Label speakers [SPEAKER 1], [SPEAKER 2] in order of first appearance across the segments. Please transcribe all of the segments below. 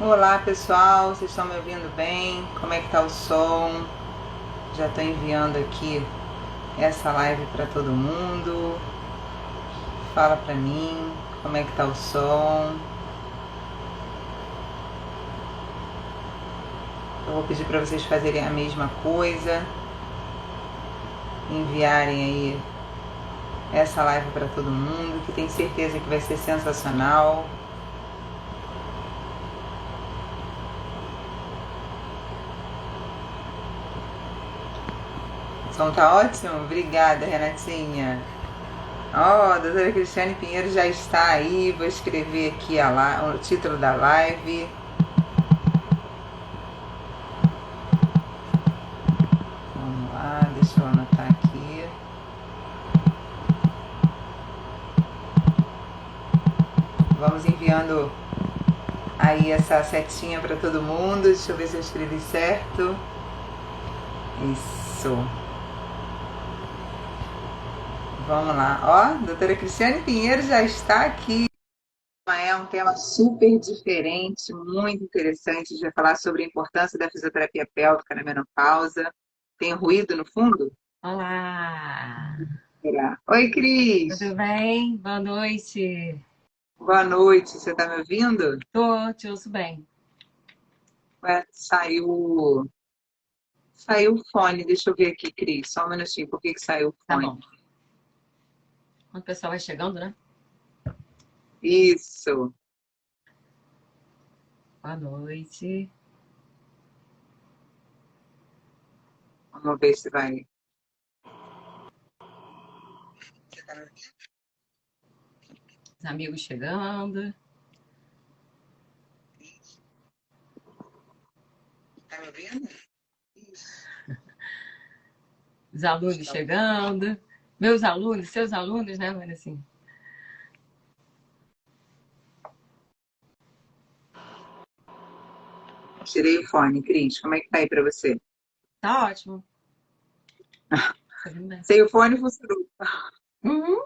[SPEAKER 1] Olá pessoal, vocês estão me ouvindo bem? Como é que tá o som? Já estou enviando aqui essa live para todo mundo. Fala para mim como é que tá o som. Eu vou pedir para vocês fazerem a mesma coisa, enviarem aí essa live para todo mundo, que tenho certeza que vai ser sensacional. O som tá ótimo? Obrigada, Renatinha. Ó, a doutora Cristiane Pinheiro já está aí. Vou escrever aqui o título da live. Vamos lá, deixa eu anotar aqui. Vamos enviando aí essa setinha para todo mundo. Deixa eu ver se eu escrevi certo. Isso. Vamos lá. Ó, doutora Cristiane Pinheiro já está aqui. É um tema super diferente, muito interessante. A gente vai falar sobre a importância da fisioterapia pélvica na menopausa. Tem ruído no fundo?
[SPEAKER 2] Olá,
[SPEAKER 1] Oi, Cris.
[SPEAKER 2] tudo bem? Boa noite.
[SPEAKER 1] Boa noite. Você está me ouvindo?
[SPEAKER 2] Te ouço bem.
[SPEAKER 1] Ué, saiu o fone. Deixa eu ver aqui, Cris. Só um minutinho. Por que saiu o
[SPEAKER 2] Tá
[SPEAKER 1] fone?
[SPEAKER 2] bom. Quando o pessoal vai chegando, né?
[SPEAKER 1] Isso.
[SPEAKER 2] Boa noite.
[SPEAKER 1] Vamos ver se vai.
[SPEAKER 2] Os amigos chegando,
[SPEAKER 1] Tá me ouvindo? Isso.
[SPEAKER 2] os alunos chegando. Meus alunos, seus alunos, né, mano? Assim,
[SPEAKER 1] Tirei o fone, Cris. Como é que tá aí pra você?
[SPEAKER 2] tá ótimo. Tá vindo bem.
[SPEAKER 1] Sem o fone funcionou.
[SPEAKER 2] Uhum.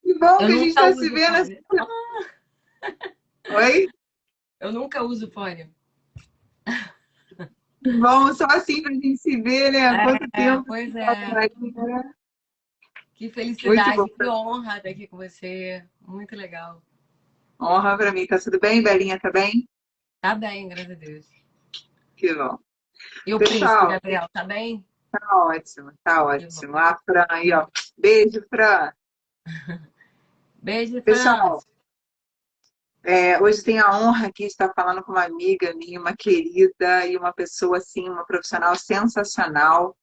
[SPEAKER 1] Que bom
[SPEAKER 2] Eu
[SPEAKER 1] que a gente
[SPEAKER 2] nunca
[SPEAKER 1] tá se
[SPEAKER 2] uso
[SPEAKER 1] vendo assim.
[SPEAKER 2] fone.
[SPEAKER 1] Oi?
[SPEAKER 2] Eu nunca uso fone.
[SPEAKER 1] Que bom, só assim pra gente se ver, né? Quanto
[SPEAKER 2] É,
[SPEAKER 1] tempo que
[SPEAKER 2] pois
[SPEAKER 1] tá
[SPEAKER 2] é.
[SPEAKER 1] aí, né?
[SPEAKER 2] Que
[SPEAKER 1] Muito bom.
[SPEAKER 2] felicidade, que honra estar aqui com você. Muito legal.
[SPEAKER 1] Honra pra mim. Tá tudo bem, Belinha? Tá bem?
[SPEAKER 2] Tá bem, graças a Deus.
[SPEAKER 1] Que bom.
[SPEAKER 2] E o príncipe
[SPEAKER 1] Pessoal,
[SPEAKER 2] Gabriel, tá bem?
[SPEAKER 1] tá ótimo, tá
[SPEAKER 2] Que bom.
[SPEAKER 1] ótimo. A Fran aí, ó. Beijo, Fran.
[SPEAKER 2] Beijo,
[SPEAKER 1] Pessoal,
[SPEAKER 2] Franz.
[SPEAKER 1] hoje tenho a honra aqui de estar falando com uma amiga minha, uma querida e uma pessoa, assim, uma profissional sensacional,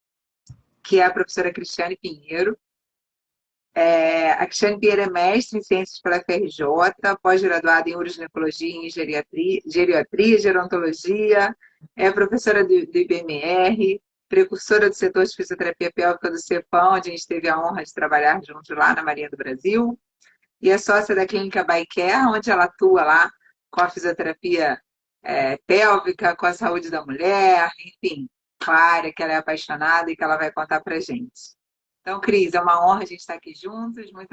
[SPEAKER 1] que é a professora Cristiane Pinheiro. A Cristiane Pinheiro é mestre em ciências pela FRJ, pós-graduada em uroginecologia e em geriatria, gerontologia, é professora do IBMR, precursora do setor de fisioterapia pélvica do CEPAM, onde a gente teve a honra de trabalhar juntos lá na Marinha do Brasil, e é sócia da Clínica Bicare, onde ela atua lá com a fisioterapia pélvica, com a saúde da mulher, enfim, com a área que ela é apaixonada e que ela vai contar pra gente. Então, Cris, é uma honra a gente estar aqui juntas, muito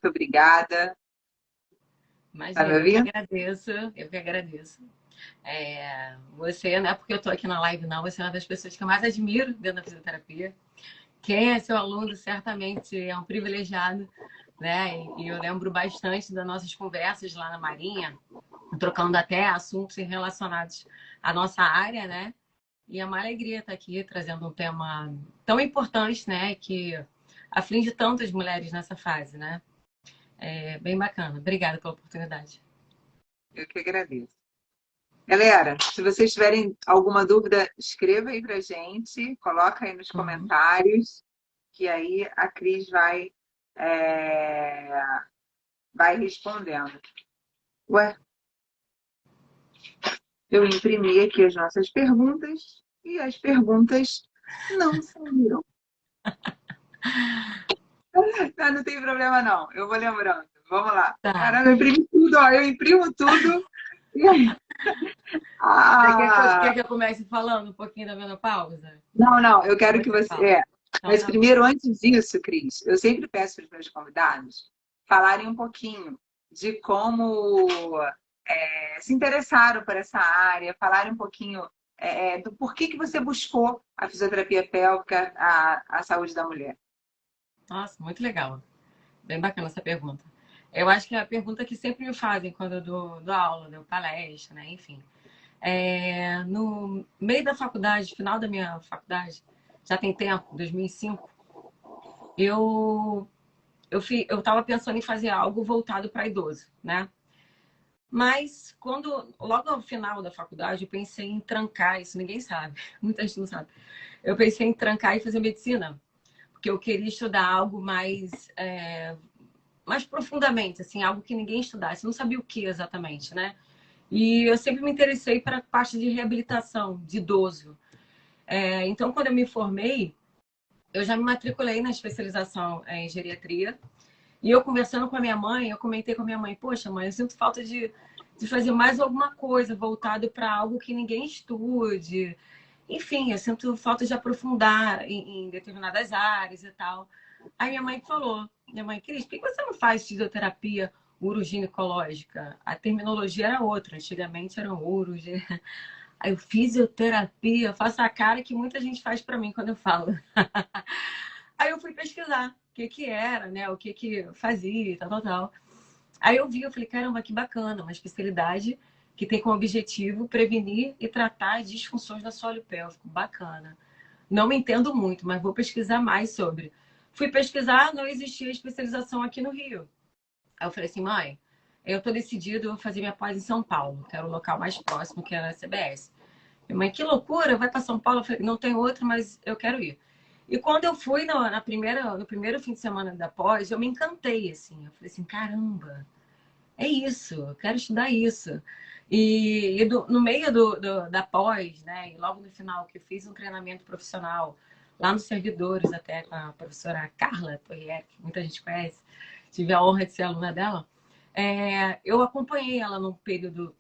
[SPEAKER 1] obrigada. Tá me
[SPEAKER 2] Imagina, eu que
[SPEAKER 1] ouvindo?
[SPEAKER 2] agradeço, eu que agradeço. Você, não é porque eu tô aqui na live, não, você é uma das pessoas que eu mais admiro dentro da fisioterapia. Quem é seu aluno certamente é um privilegiado, né? E eu lembro bastante das nossas conversas lá na Marinha, trocando até assuntos relacionados à nossa área, né? E é uma alegria estar aqui trazendo um tema tão importante, né? Que aflige tantas mulheres nessa fase, né? É bem bacana. Obrigada pela oportunidade.
[SPEAKER 1] Eu que agradeço. Galera, se vocês tiverem alguma dúvida, escreva aí pra gente, coloca aí nos
[SPEAKER 2] Uhum.
[SPEAKER 1] comentários, que aí a Cris é, vai respondendo. Ué, eu imprimi aqui as nossas perguntas e as perguntas não saíram. Não, não tem problema não, eu vou lembrando. Vamos lá.
[SPEAKER 2] Tá.
[SPEAKER 1] Caramba, eu imprimi tudo, ó, eu imprimo tudo. E aí?
[SPEAKER 2] Você quer que
[SPEAKER 1] Ah,
[SPEAKER 2] eu comece falando um pouquinho da menopausa?
[SPEAKER 1] não, eu quero que
[SPEAKER 2] Você
[SPEAKER 1] você.
[SPEAKER 2] fala. Então
[SPEAKER 1] Mas
[SPEAKER 2] tá bom.
[SPEAKER 1] primeiro, antes disso, Cris, eu sempre peço para os meus convidados falarem um pouquinho de como se interessaram por essa área, falarem um pouquinho do porquê que você buscou a fisioterapia pélvica, a saúde da mulher.
[SPEAKER 2] Nossa, muito legal. Bem bacana essa pergunta. Eu acho que é a pergunta que sempre me fazem quando eu dou aula, dou palestra, né? Enfim. No meio da faculdade, final da minha faculdade, já tem tempo, 2005, eu estava pensando em fazer algo voltado para idoso, né? Mas logo ao final da faculdade, eu pensei em trancar, isso ninguém sabe, muita gente não sabe. Eu pensei em trancar e fazer medicina, porque eu queria estudar algo mais profundamente, assim, algo que ninguém estudasse. Eu não sabia o que exatamente, né? E eu sempre me interessei para a parte de reabilitação de idoso. Então, quando eu me formei, eu já me matriculei na especialização em geriatria. E eu conversando com a minha mãe, eu comentei com a minha mãe, poxa, mãe, eu sinto falta de fazer mais alguma coisa voltado para algo que ninguém estude. Enfim, eu sinto falta de aprofundar em determinadas áreas e tal. Aí minha mãe, Cris, por que você não faz fisioterapia uroginecológica? A terminologia era outra, antigamente era uro. Aí eu, fisioterapia, eu faço a cara que muita gente faz para mim quando eu falo. Aí eu fui pesquisar o que era, né? O que fazia, tal, tal, tal. Aí eu falei, caramba, que bacana, uma especialidade que tem como objetivo prevenir e tratar disfunções do assoalho pélvico. Bacana. Não me entendo muito, mas vou pesquisar mais sobre. Fui pesquisar, não existia especialização aqui no Rio. Aí eu falei assim, mãe, eu estou decidido a fazer minha pós em São Paulo, que era o local mais próximo, que era a CBS. Minha mãe, que loucura, vai para São Paulo? Eu falei, não tem outro, mas eu quero ir. E quando eu fui no primeiro fim de semana da pós, eu me encantei, assim. Eu falei assim, caramba, é isso, eu quero estudar isso. No meio da pós, né, e logo no final, que eu fiz um treinamento profissional lá nos servidores, até com a professora Carla Torriere, que muita gente conhece, tive a honra de ser aluna dela, eu acompanhei ela num período,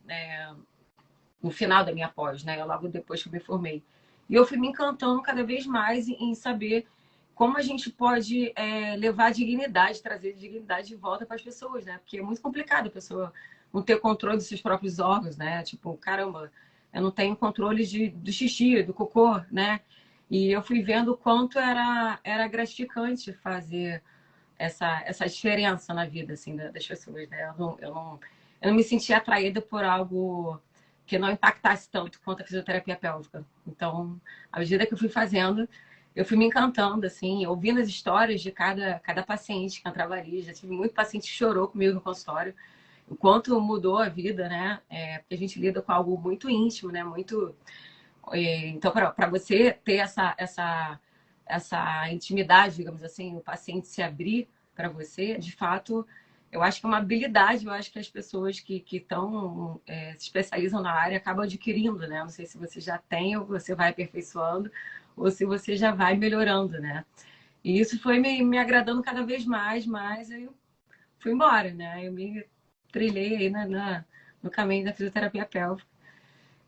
[SPEAKER 2] no final da minha pós, né, logo depois que eu me formei. E eu fui me encantando cada vez mais em saber como a gente pode levar dignidade, trazer dignidade de volta para as pessoas, né? Porque é muito complicado a pessoa não ter controle dos seus próprios órgãos, né? Tipo, caramba, eu não tenho controle do xixi, do cocô, né? E eu fui vendo o quanto era gratificante fazer essa diferença na vida, assim, das pessoas, né? Eu não me sentia atraída por algo que não impactasse tanto quanto a fisioterapia pélvica. Então, à medida que eu fui fazendo, eu fui me encantando, assim, ouvindo as histórias de cada paciente que entrava ali. Já tive muito paciente que chorou comigo no consultório, o quanto mudou a vida, né? Porque a gente lida com algo muito íntimo, né? Muito. Então, para você ter essa intimidade, digamos assim, o paciente se abrir para você, de fato, eu acho que é uma habilidade, eu acho que as pessoas que se especializam na área acabam adquirindo, né? Não sei se você já tem ou você vai aperfeiçoando, ou se você já vai melhorando, né? E isso foi me agradando cada vez mais, aí eu fui embora, né? Eu me trilhei aí no caminho da fisioterapia pélvica.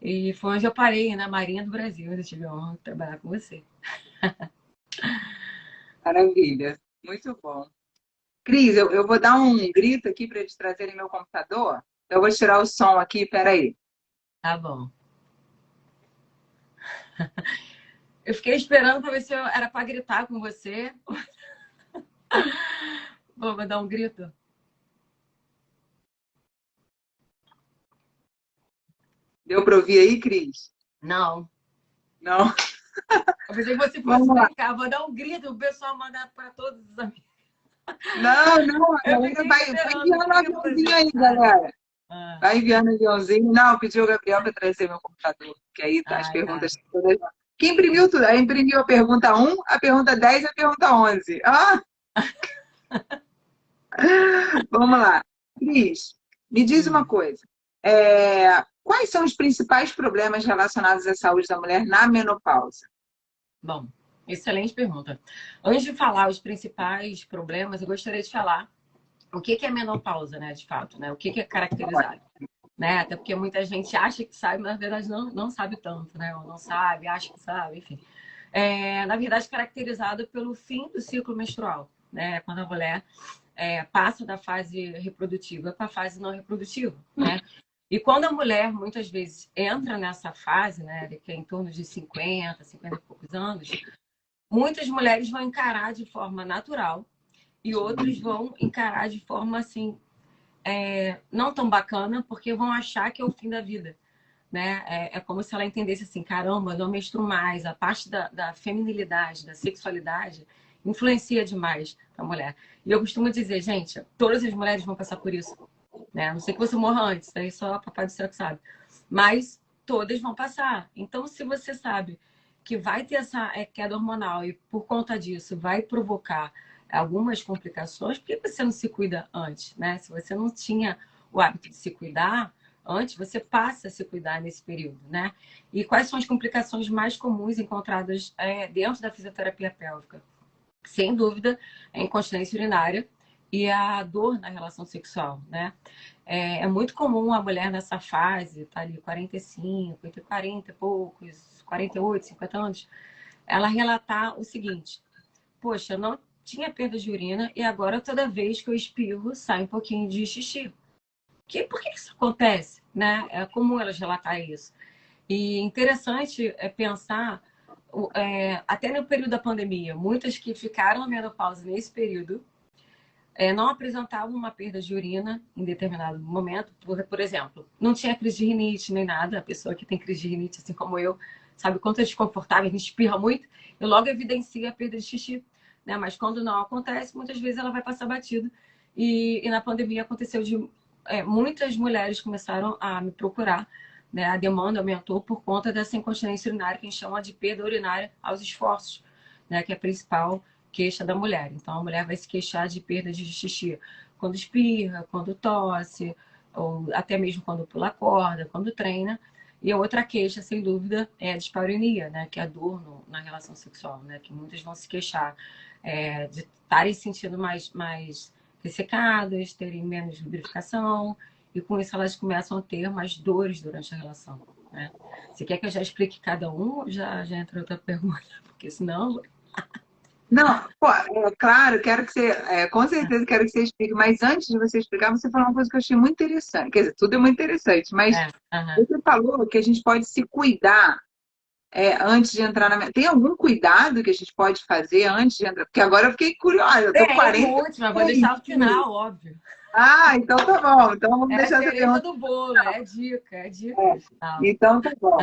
[SPEAKER 2] E foi onde eu parei, na Marinha do Brasil, onde eu tive a honra de trabalhar com você.
[SPEAKER 1] Maravilha, muito bom. Cris, eu vou dar um grito aqui para eles trazerem meu computador. Eu vou tirar o som aqui, peraí.
[SPEAKER 2] Tá bom. Eu fiquei esperando para ver se era para gritar com você. Vou dar um grito.
[SPEAKER 1] Deu para ouvir aí, Cris?
[SPEAKER 2] Não.
[SPEAKER 1] Não?
[SPEAKER 2] Eu pensei que você fosse
[SPEAKER 1] Vamos lá.
[SPEAKER 2] brincar. Vou dar um grito, o pessoal mandar para todos os amigos.
[SPEAKER 1] Não, a
[SPEAKER 2] Eu
[SPEAKER 1] galera
[SPEAKER 2] fiquei
[SPEAKER 1] vai
[SPEAKER 2] esperando. O
[SPEAKER 1] enviando
[SPEAKER 2] que
[SPEAKER 1] um
[SPEAKER 2] que você
[SPEAKER 1] aviãozinho aí,
[SPEAKER 2] sabe?
[SPEAKER 1] galera.
[SPEAKER 2] Ah,
[SPEAKER 1] Vai enviando um aviãozinho. Não, pediu o Gabriel para trazer meu computador, que aí tá as
[SPEAKER 2] ai, tá.
[SPEAKER 1] perguntas todas. Quem imprimiu tudo? Aí imprimiu a pergunta 1, a pergunta 10 e a pergunta 11. Ah, vamos lá. Cris, me diz uma coisa. Quais são os principais problemas relacionados à saúde da mulher na menopausa?
[SPEAKER 2] Bom, excelente pergunta. Antes de falar os principais problemas, eu gostaria de falar o que é menopausa, né, de fato, né? O que é caracterizado, né? Até porque muita gente acha que sabe, mas na verdade não sabe tanto, né? Ou não sabe, acha que sabe, enfim. Na verdade, caracterizado pelo fim do ciclo menstrual, né? Quando a mulher passa da fase reprodutiva para a fase não reprodutiva, né? E quando a mulher, muitas vezes, entra nessa fase, né, que é em torno de 50 e poucos anos, muitas mulheres vão encarar de forma natural e outras vão encarar de forma, assim, não tão bacana, porque vão achar que é o fim da vida. Né? É como se ela entendesse assim, caramba, não menstruo mais, a parte da feminilidade, da sexualidade, influencia demais a mulher. E eu costumo dizer, gente, todas as mulheres vão passar por isso. Né? A não sei que você morra antes, aí só a papai do céu que sabe. Mas todas vão passar. Então, se você sabe que vai ter essa queda hormonal e por conta disso vai provocar algumas complicações, por que você não se cuida antes? Né? Se você não tinha o hábito de se cuidar, antes, você passa a se cuidar nesse período, né? E quais são as complicações mais comuns encontradas dentro da fisioterapia pélvica? Sem dúvida, a incontinência urinária e a dor na relação sexual, né? É muito comum a mulher nessa fase, tá ali 45, entre 40 e poucos, 48, 50 anos, ela relatar o seguinte: poxa, eu não tinha perda de urina e agora toda vez que eu espirro sai um pouquinho de xixi. Por que isso acontece? Né? É comum elas relatarem isso. E interessante é pensar, até no período da pandemia, muitas que ficaram na menopausa nesse período não apresentavam uma perda de urina em determinado momento. Por exemplo, não tinha crise de rinite nem nada. A pessoa que tem crise de rinite, assim como eu, sabe quanto é desconfortável, a gente espirra muito, e logo evidencia a perda de xixi. Né? Mas quando não acontece, muitas vezes ela vai passar batido. E na pandemia aconteceu de muitas mulheres começaram a me procurar, né? A demanda aumentou por conta dessa incontinência urinária, que a gente chama de perda urinária aos esforços, né? Que é a principal queixa da mulher. Então, a mulher vai se queixar de perda de xixi quando espirra, quando tosse, ou até mesmo quando pula corda, quando treina. E a outra queixa, sem dúvida, é a dispareunia, né? Que é a dor na relação sexual, né? Que muitas vão se queixar de estarem sentindo mais ressecadas, terem menos lubrificação, e com isso elas começam a ter mais dores durante a relação. Né? Você quer que eu já explique cada um ou já entra outra pergunta? Porque senão.
[SPEAKER 1] Não, pô, claro, quero que você, com certeza quero que você explique, mas antes de você explicar, você falou uma coisa que eu achei muito interessante. Quer dizer, tudo é muito interessante, mas você falou que a gente pode se cuidar antes de entrar na. Tem algum cuidado que a gente pode fazer antes de entrar? Porque agora eu fiquei curiosa, eu tô
[SPEAKER 2] Tem
[SPEAKER 1] 40.
[SPEAKER 2] muito, mas vou deixar no final, óbvio.
[SPEAKER 1] Ah, então tá bom. Então vamos
[SPEAKER 2] É a
[SPEAKER 1] deixar essa
[SPEAKER 2] cereja
[SPEAKER 1] pergunta.
[SPEAKER 2] do bolo, é dica, é dica.
[SPEAKER 1] Então tá bom.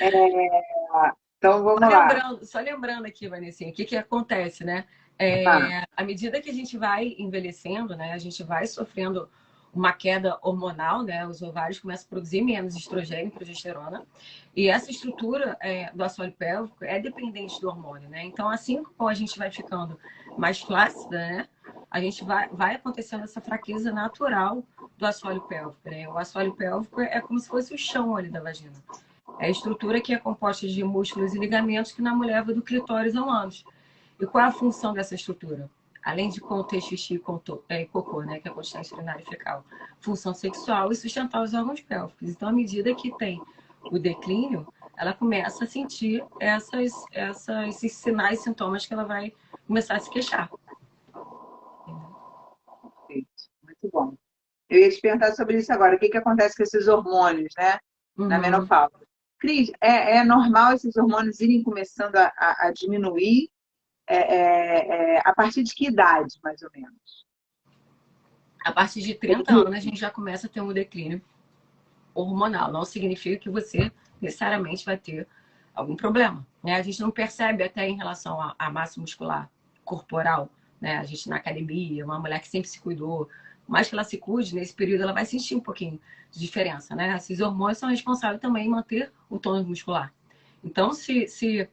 [SPEAKER 1] É, então vamos lá.
[SPEAKER 2] Só lembrando aqui, Vanessinha, o que acontece, né?
[SPEAKER 1] Ah,
[SPEAKER 2] À medida que a gente vai envelhecendo, né, a gente vai sofrendo uma queda hormonal, né? Os ovários começam a produzir menos estrogênio e progesterona. E essa estrutura do assoalho pélvico é dependente do hormônio, né? Então, assim como a gente vai ficando mais flácida, né? A gente vai acontecendo essa fraqueza natural do assoalho pélvico, né? O assoalho pélvico é como se fosse o chão ali da vagina. É a estrutura que é composta de músculos e ligamentos que na mulher vai do clitóris ao ânus. E qual é a função dessa estrutura? Além de conter xixi e cocô, né, que é a continência urinária e fecal. Função sexual e sustentar os órgãos pélvicos. Então, à medida que tem o declínio, ela começa a sentir esses sinais e sintomas que ela vai começar a se queixar.
[SPEAKER 1] perfeito. Muito bom. Eu ia te perguntar sobre isso agora. O que acontece com esses hormônios, né? Na
[SPEAKER 2] Uhum.
[SPEAKER 1] menopausa. Cris, é normal esses hormônios irem começando a diminuir a partir de que idade, mais ou menos?
[SPEAKER 2] A partir de 30
[SPEAKER 1] Tem
[SPEAKER 2] anos, a gente já começa a ter um declínio hormonal. Não significa que você necessariamente vai ter algum problema. Né? A gente não percebe até em relação à massa muscular corporal. Né? A gente na academia, uma mulher que sempre se cuidou, mais que ela se cuide, nesse período ela vai sentir um pouquinho de diferença. Né? Esses hormônios são responsáveis também em manter o tônus muscular. Então, se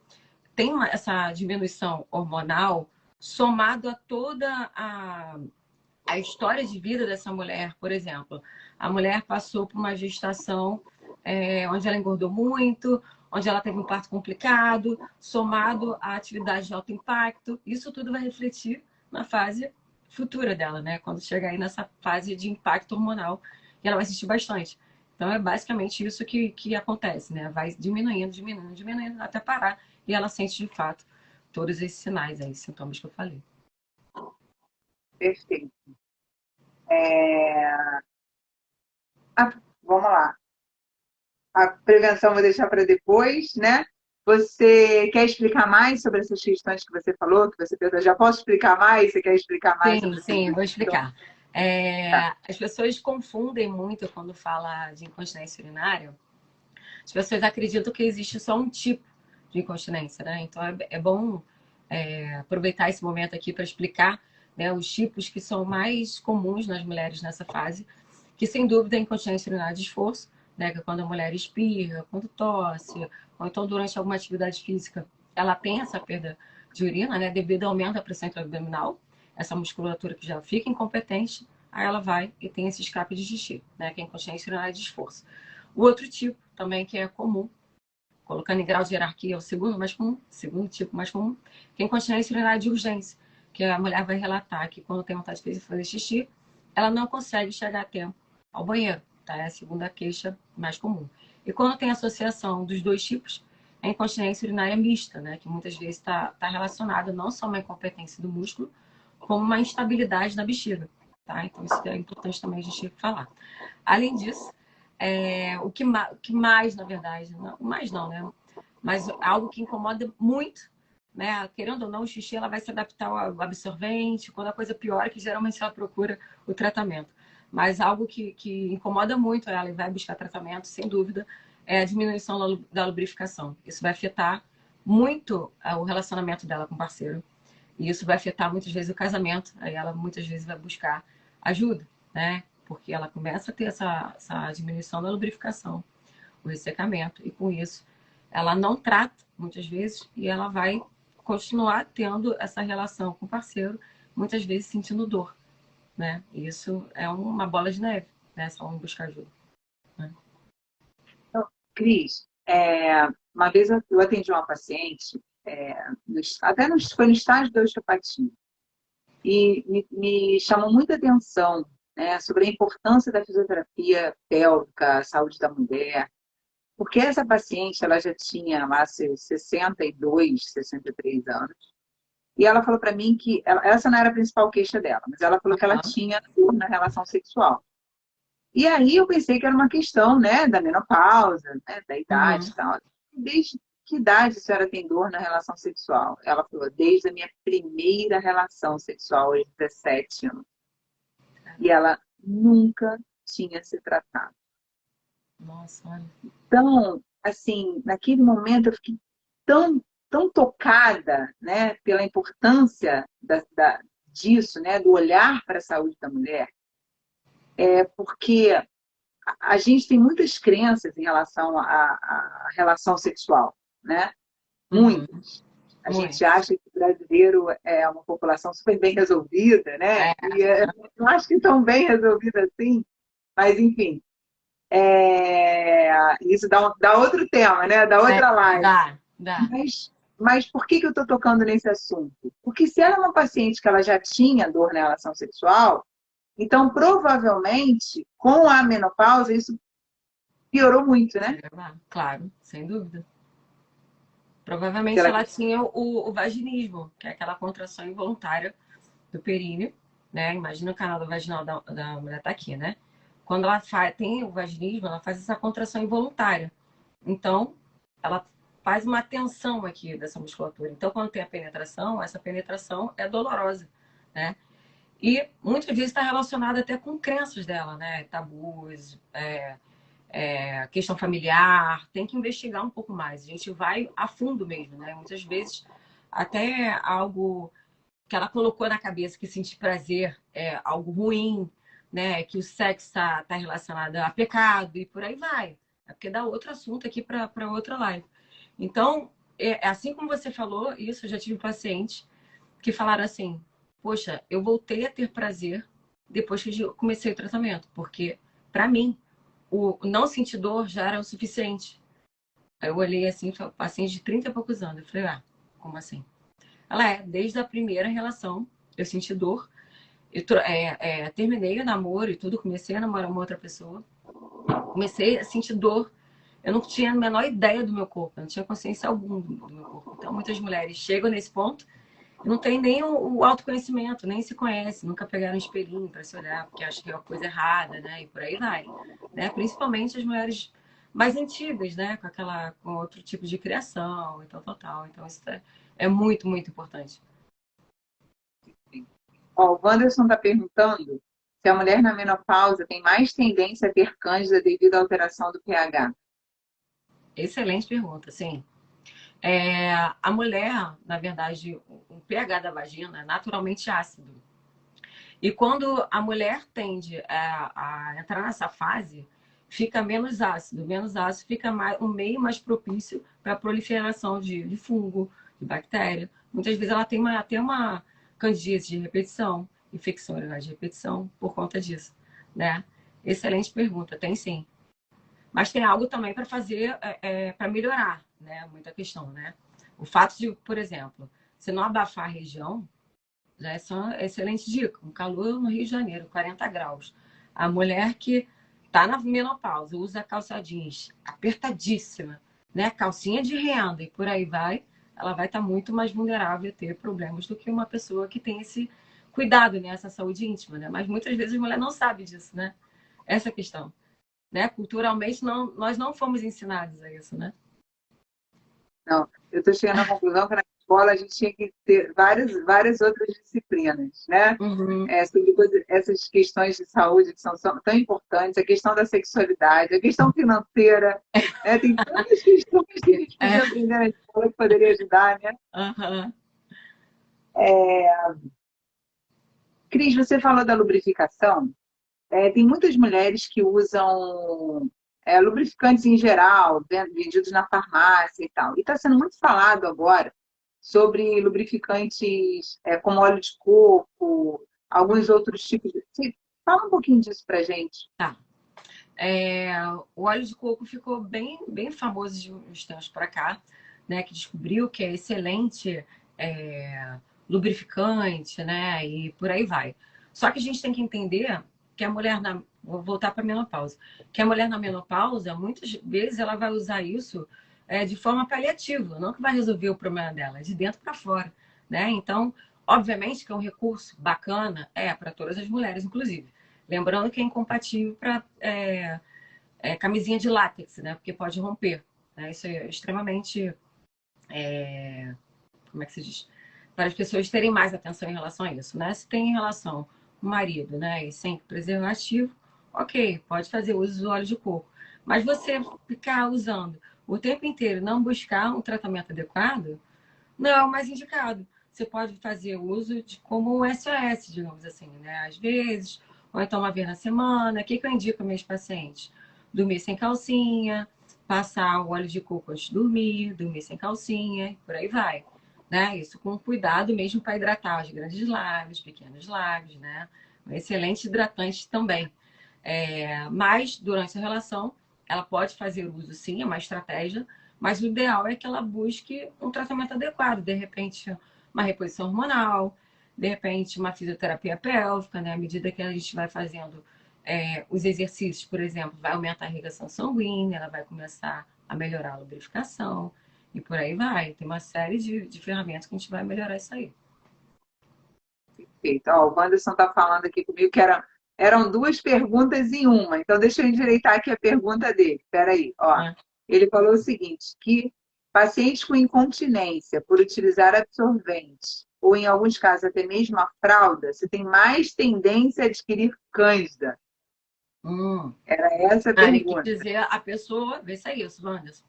[SPEAKER 2] tem essa diminuição hormonal, somado a toda a história de vida dessa mulher, por exemplo, a mulher passou por uma gestação onde ela engordou muito, onde ela teve um parto complicado, somado à atividade de alto impacto, isso tudo vai refletir na fase futura dela, né? Quando chegar aí nessa fase de impacto hormonal, e ela vai sentir bastante. Então é basicamente isso que acontece, né? Vai diminuindo, diminuindo, diminuindo até parar e ela sente de fato todos esses sinais aí, sintomas que eu falei.
[SPEAKER 1] perfeito. É, vamos lá. A prevenção vou deixar para depois, né? Você quer explicar mais sobre essas questões que você falou, que você perguntou? Já posso explicar mais? Você quer explicar mais
[SPEAKER 2] Sim,
[SPEAKER 1] sobre essas
[SPEAKER 2] sim, vou
[SPEAKER 1] questões?
[SPEAKER 2] explicar. As pessoas confundem muito quando fala de incontinência urinária. As pessoas acreditam que existe só um tipo de incontinência, né? Então é bom aproveitar esse momento aqui para explicar, né, os tipos que são mais comuns nas mulheres nessa fase, que sem dúvida é a incontinência urinária de esforço, né, que é quando a mulher espirra, quando tosse, ou então durante alguma atividade física, ela tem essa perda de urina, né, devido ao aumento da pressão intra-abdominal, essa musculatura que já fica incompetente, aí ela vai e tem esse escape de xixi, né, que é a incontinência urinária de esforço. O outro tipo também que é comum, colocando em grau de hierarquia, é o segundo mais comum, segundo tipo mais comum, que é a incontinência urinária de urgência, que a mulher vai relatar que quando tem vontade de fazer xixi, ela não consegue chegar a tempo ao banheiro, tá? É a segunda queixa mais comum. E quando tem associação dos dois tipos, é a incontinência urinária mista, né? Que muitas vezes está relacionada não só a uma incompetência do músculo, como uma instabilidade na bexiga, tá? Então isso é importante também a gente falar. Além disso, o que mais, na verdade, não, mais não, né? Mas algo que incomoda muito, né? Querendo ou não, o xixi ela vai se adaptar ao absorvente, quando a coisa piora, que geralmente ela procura o tratamento. Mas algo que incomoda muito ela e vai buscar tratamento, sem dúvida, é a diminuição da lubrificação. Isso vai afetar muito o relacionamento dela com o parceiro. E isso vai afetar muitas vezes o casamento. Aí ela muitas vezes vai buscar ajuda, né? Porque ela começa a ter essa diminuição da lubrificação, o ressecamento. E com isso, ela não trata, muitas vezes, e ela vai continuar tendo essa relação com o parceiro, muitas vezes sentindo dor, né? E isso é uma bola de neve, né? Só um buscar ajuda. Né?
[SPEAKER 1] Então, Cris, uma vez eu atendi uma paciente, foi no estágio da osteopatia, e me chamou muita atenção, né, sobre a importância da fisioterapia pélvica, a saúde da mulher, porque essa paciente ela já tinha lá seus 62, 63 anos, e ela falou para mim que essa não era a principal queixa dela, mas ela falou que ela
[SPEAKER 2] Uhum.
[SPEAKER 1] tinha dor na relação sexual. E aí eu pensei que era uma questão, né, da menopausa, né, da idade
[SPEAKER 2] Uhum.
[SPEAKER 1] e tal. Desde que idade a senhora tem dor na relação sexual? Ela falou, desde a minha primeira relação sexual, aos 17 anos. E ela nunca tinha se tratado.
[SPEAKER 2] Nossa, olha.
[SPEAKER 1] Então, assim, naquele momento eu fiquei tão tocada, né, pela importância disso, né, do olhar para a saúde da mulher, porque a gente tem muitas crenças em relação à relação sexual, né?
[SPEAKER 2] Uhum.
[SPEAKER 1] Muitas. A gente
[SPEAKER 2] Muito.
[SPEAKER 1] acha que o brasileiro é uma população super bem resolvida, né?
[SPEAKER 2] É,
[SPEAKER 1] E eu acho que tão bem resolvida assim, mas enfim, isso dá outro tema, né? Dá outra live.
[SPEAKER 2] dá.
[SPEAKER 1] Mas por que eu estou tocando nesse assunto? Porque se ela é uma paciente que ela já tinha dor na relação sexual, então provavelmente com a menopausa isso piorou muito, né?
[SPEAKER 2] Claro, sem dúvida.
[SPEAKER 1] Se
[SPEAKER 2] Provavelmente
[SPEAKER 1] ela
[SPEAKER 2] ela tinha o vaginismo, que é aquela contração involuntária do períneo, né? Imagina o canal do vaginal da mulher tá aqui, né? Quando ela tem o vaginismo, ela faz essa contração involuntária. Então, ela faz uma tensão aqui dessa musculatura. Então, quando tem a penetração, essa penetração é dolorosa, né? E muitas vezes está relacionada até com crenças dela, né? Tabus, questão familiar, tem que investigar um pouco mais. A gente vai a fundo mesmo, né? Muitas vezes até algo que ela colocou na cabeça que sentir prazer é algo ruim, né? Que o sexo está relacionado a pecado e por aí vai. É porque dá outro assunto aqui para outra live. Então, assim como você falou, isso eu já tive pacientes que falaram assim: poxa, eu voltei a ter prazer depois que eu comecei o tratamento, porque para mim o não sentir dor já era o suficiente. Aí eu olhei assim, paciente de 30 e poucos anos. Eu falei, como assim? Ela desde a primeira relação, eu senti dor. Eu terminei o namoro e tudo, comecei a namorar uma outra pessoa. Comecei a sentir dor. Eu não tinha a menor ideia do meu corpo, eu não tinha consciência alguma do meu corpo. Então, muitas mulheres chegam nesse ponto não tem nem o autoconhecimento, nem se conhece, nunca pegaram um espelhinho para se olhar, porque acha que é uma coisa errada, né? E por aí vai, né? Principalmente as mulheres mais antigas, né? Com outro tipo de criação e tal, tal, tal. Então isso é muito, muito importante.
[SPEAKER 1] Ó, o Wanderson está perguntando se a mulher na menopausa tem mais tendência a ter cândida devido à alteração do pH.
[SPEAKER 2] Excelente pergunta, sim. A mulher, na verdade, o pH da vagina é naturalmente ácido. E quando a mulher tende a entrar nessa fase, fica menos ácido fica mais, um meio mais propício para a proliferação de fungo, de bactéria. Muitas vezes ela tem até uma candidíase de repetição, infecção urinária de repetição, por conta disso, né? Excelente pergunta, tem sim. Mas tem algo também para fazer, para melhorar, né? Muita questão, né? O fato de, por exemplo, se não abafar a região, já é uma excelente dica. Um calor no Rio de Janeiro, 40 graus. A mulher que está na menopausa, usa calça jeans apertadíssima, né? Calcinha de renda e por aí vai, ela vai estar muito mais vulnerável a ter problemas do que uma pessoa que tem esse cuidado, né? Essa saúde íntima, né? Mas muitas vezes a mulher não sabe disso, né? Essa é a questão, né? Culturalmente, nós não fomos ensinados a isso, né?
[SPEAKER 1] Não, eu estou chegando à conclusão que na escola a gente tinha que ter várias outras disciplinas, né?
[SPEAKER 2] Uhum.
[SPEAKER 1] Essas questões de saúde que são tão importantes, a questão da sexualidade, a questão financeira, né? Tem tantas questões que a gente
[SPEAKER 2] É.
[SPEAKER 1] podia aprender na escola que poderia ajudar, né?
[SPEAKER 2] Uhum.
[SPEAKER 1] Cris, você falou da lubrificação. Tem muitas mulheres que usam lubrificantes em geral, vendidos na farmácia e tal. E está sendo muito falado agora sobre lubrificantes como óleo de coco, alguns outros tipos. Fala um pouquinho disso para gente.
[SPEAKER 2] Tá. O óleo de coco ficou bem, bem famoso de uns tempos para cá, né? Que descobriu que é excelente lubrificante, né? E por aí vai. Só que a gente tem que entender que a mulher vou voltar para a menopausa, que a mulher na menopausa, muitas vezes ela vai usar isso de forma paliativa, não que vai resolver o problema dela, é de dentro para fora, né? Então, obviamente que é um recurso bacana, para todas as mulheres, inclusive. Lembrando que é incompatível para camisinha de látex, né? Porque pode romper. Né? Isso é extremamente, como é que se diz? Para as pessoas terem mais atenção em relação a isso, né? Se tem em relação ao marido, né? E sem preservativo, ok, pode fazer uso do óleo de coco. Mas você ficar usando o tempo inteiro, não buscar um tratamento adequado, não é o mais indicado. Você pode fazer uso de como o SOS, digamos assim, né? Às vezes, ou então uma vez na semana. O que eu indico aos meus pacientes? Dormir sem calcinha, passar o óleo de coco antes de dormir sem calcinha, por aí vai. Né? Isso com cuidado mesmo para hidratar os grandes lábios, pequenos lábios, né? Um excelente hidratante também. Mas, durante a relação, ela pode fazer uso, sim, é uma estratégia, mas o ideal é que ela busque um tratamento adequado, de repente, uma reposição hormonal, de repente, uma fisioterapia pélvica, né? À medida que a gente vai fazendo os exercícios, por exemplo, vai aumentar a irrigação sanguínea, ela vai começar a melhorar a lubrificação, e por aí vai. Tem uma série de ferramentas que a gente vai melhorar isso aí.
[SPEAKER 1] Perfeito. Ó, o Wanderson está falando aqui comigo que eram duas perguntas em uma. Então, deixa eu endireitar aqui a pergunta dele. Espera aí. Ó,
[SPEAKER 2] Né?
[SPEAKER 1] ele falou o seguinte, que pacientes com incontinência por utilizar absorvente, ou em alguns casos até mesmo a fralda, você tem mais tendência a adquirir cândida. Era essa a
[SPEAKER 2] Ele quis
[SPEAKER 1] pergunta.
[SPEAKER 2] dizer a pessoa, vê se é isso, Wanderson.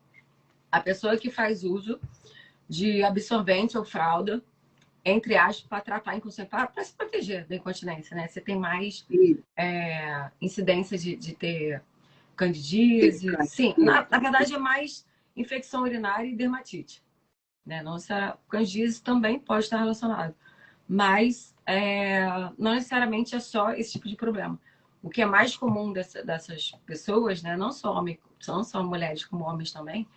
[SPEAKER 2] A pessoa que faz uso de absorvente ou fralda, entre aspas, para tratar a incontinência, para se proteger da incontinência, né? Você tem mais
[SPEAKER 1] Isso,
[SPEAKER 2] incidência de ter candidíase. Sim,
[SPEAKER 1] isso.
[SPEAKER 2] na verdade é mais infecção urinária e dermatite. Né? Não, candidíase também pode estar relacionado. Mas não necessariamente é só esse tipo de problema. O que é mais comum dessas pessoas, né? Não só mulheres como homens também,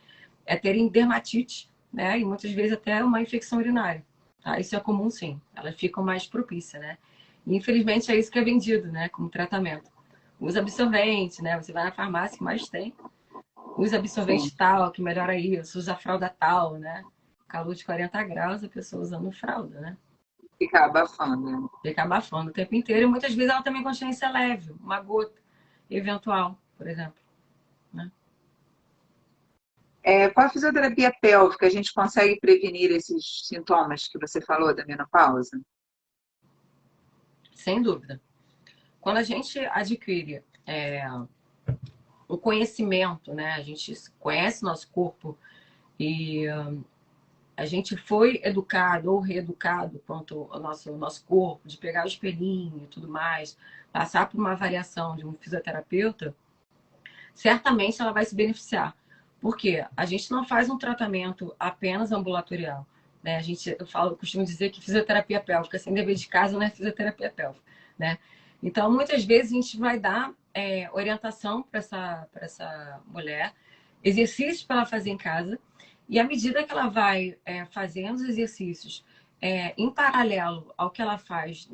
[SPEAKER 2] é terem dermatite, né? E muitas vezes até uma infecção urinária. Tá? Isso é comum, sim. Elas ficam mais propícias, né? E, infelizmente, é isso que é vendido, né? Como tratamento. Usa absorvente, né? Você vai na farmácia, mais tem. Usa absorvente
[SPEAKER 1] Sim.
[SPEAKER 2] tal, que melhora isso. Usa fralda tal, né? Calor de 40 graus, a pessoa usando fralda, né?
[SPEAKER 1] Ficar abafando.
[SPEAKER 2] Fica abafando o tempo inteiro. E muitas vezes ela também com consciência leve, uma gota eventual, por exemplo. Né?
[SPEAKER 1] Com a fisioterapia pélvica, a gente consegue prevenir esses sintomas que você falou da menopausa?
[SPEAKER 2] Sem dúvida. Quando a gente adquire o conhecimento, né? A gente conhece nosso corpo e a gente foi educado ou reeducado quanto ao nosso corpo, de pegar o espelhinho e tudo mais, passar por uma avaliação de um fisioterapeuta, certamente ela vai se beneficiar. Porque a gente não faz um tratamento apenas ambulatorial. Né? Eu costumo dizer que fisioterapia pélvica sem dever de casa não é fisioterapia pélvica. Né? Então, muitas vezes a gente vai dar orientação para essa mulher, exercícios para ela fazer em casa, e à medida que ela vai fazendo os exercícios em paralelo ao que ela faz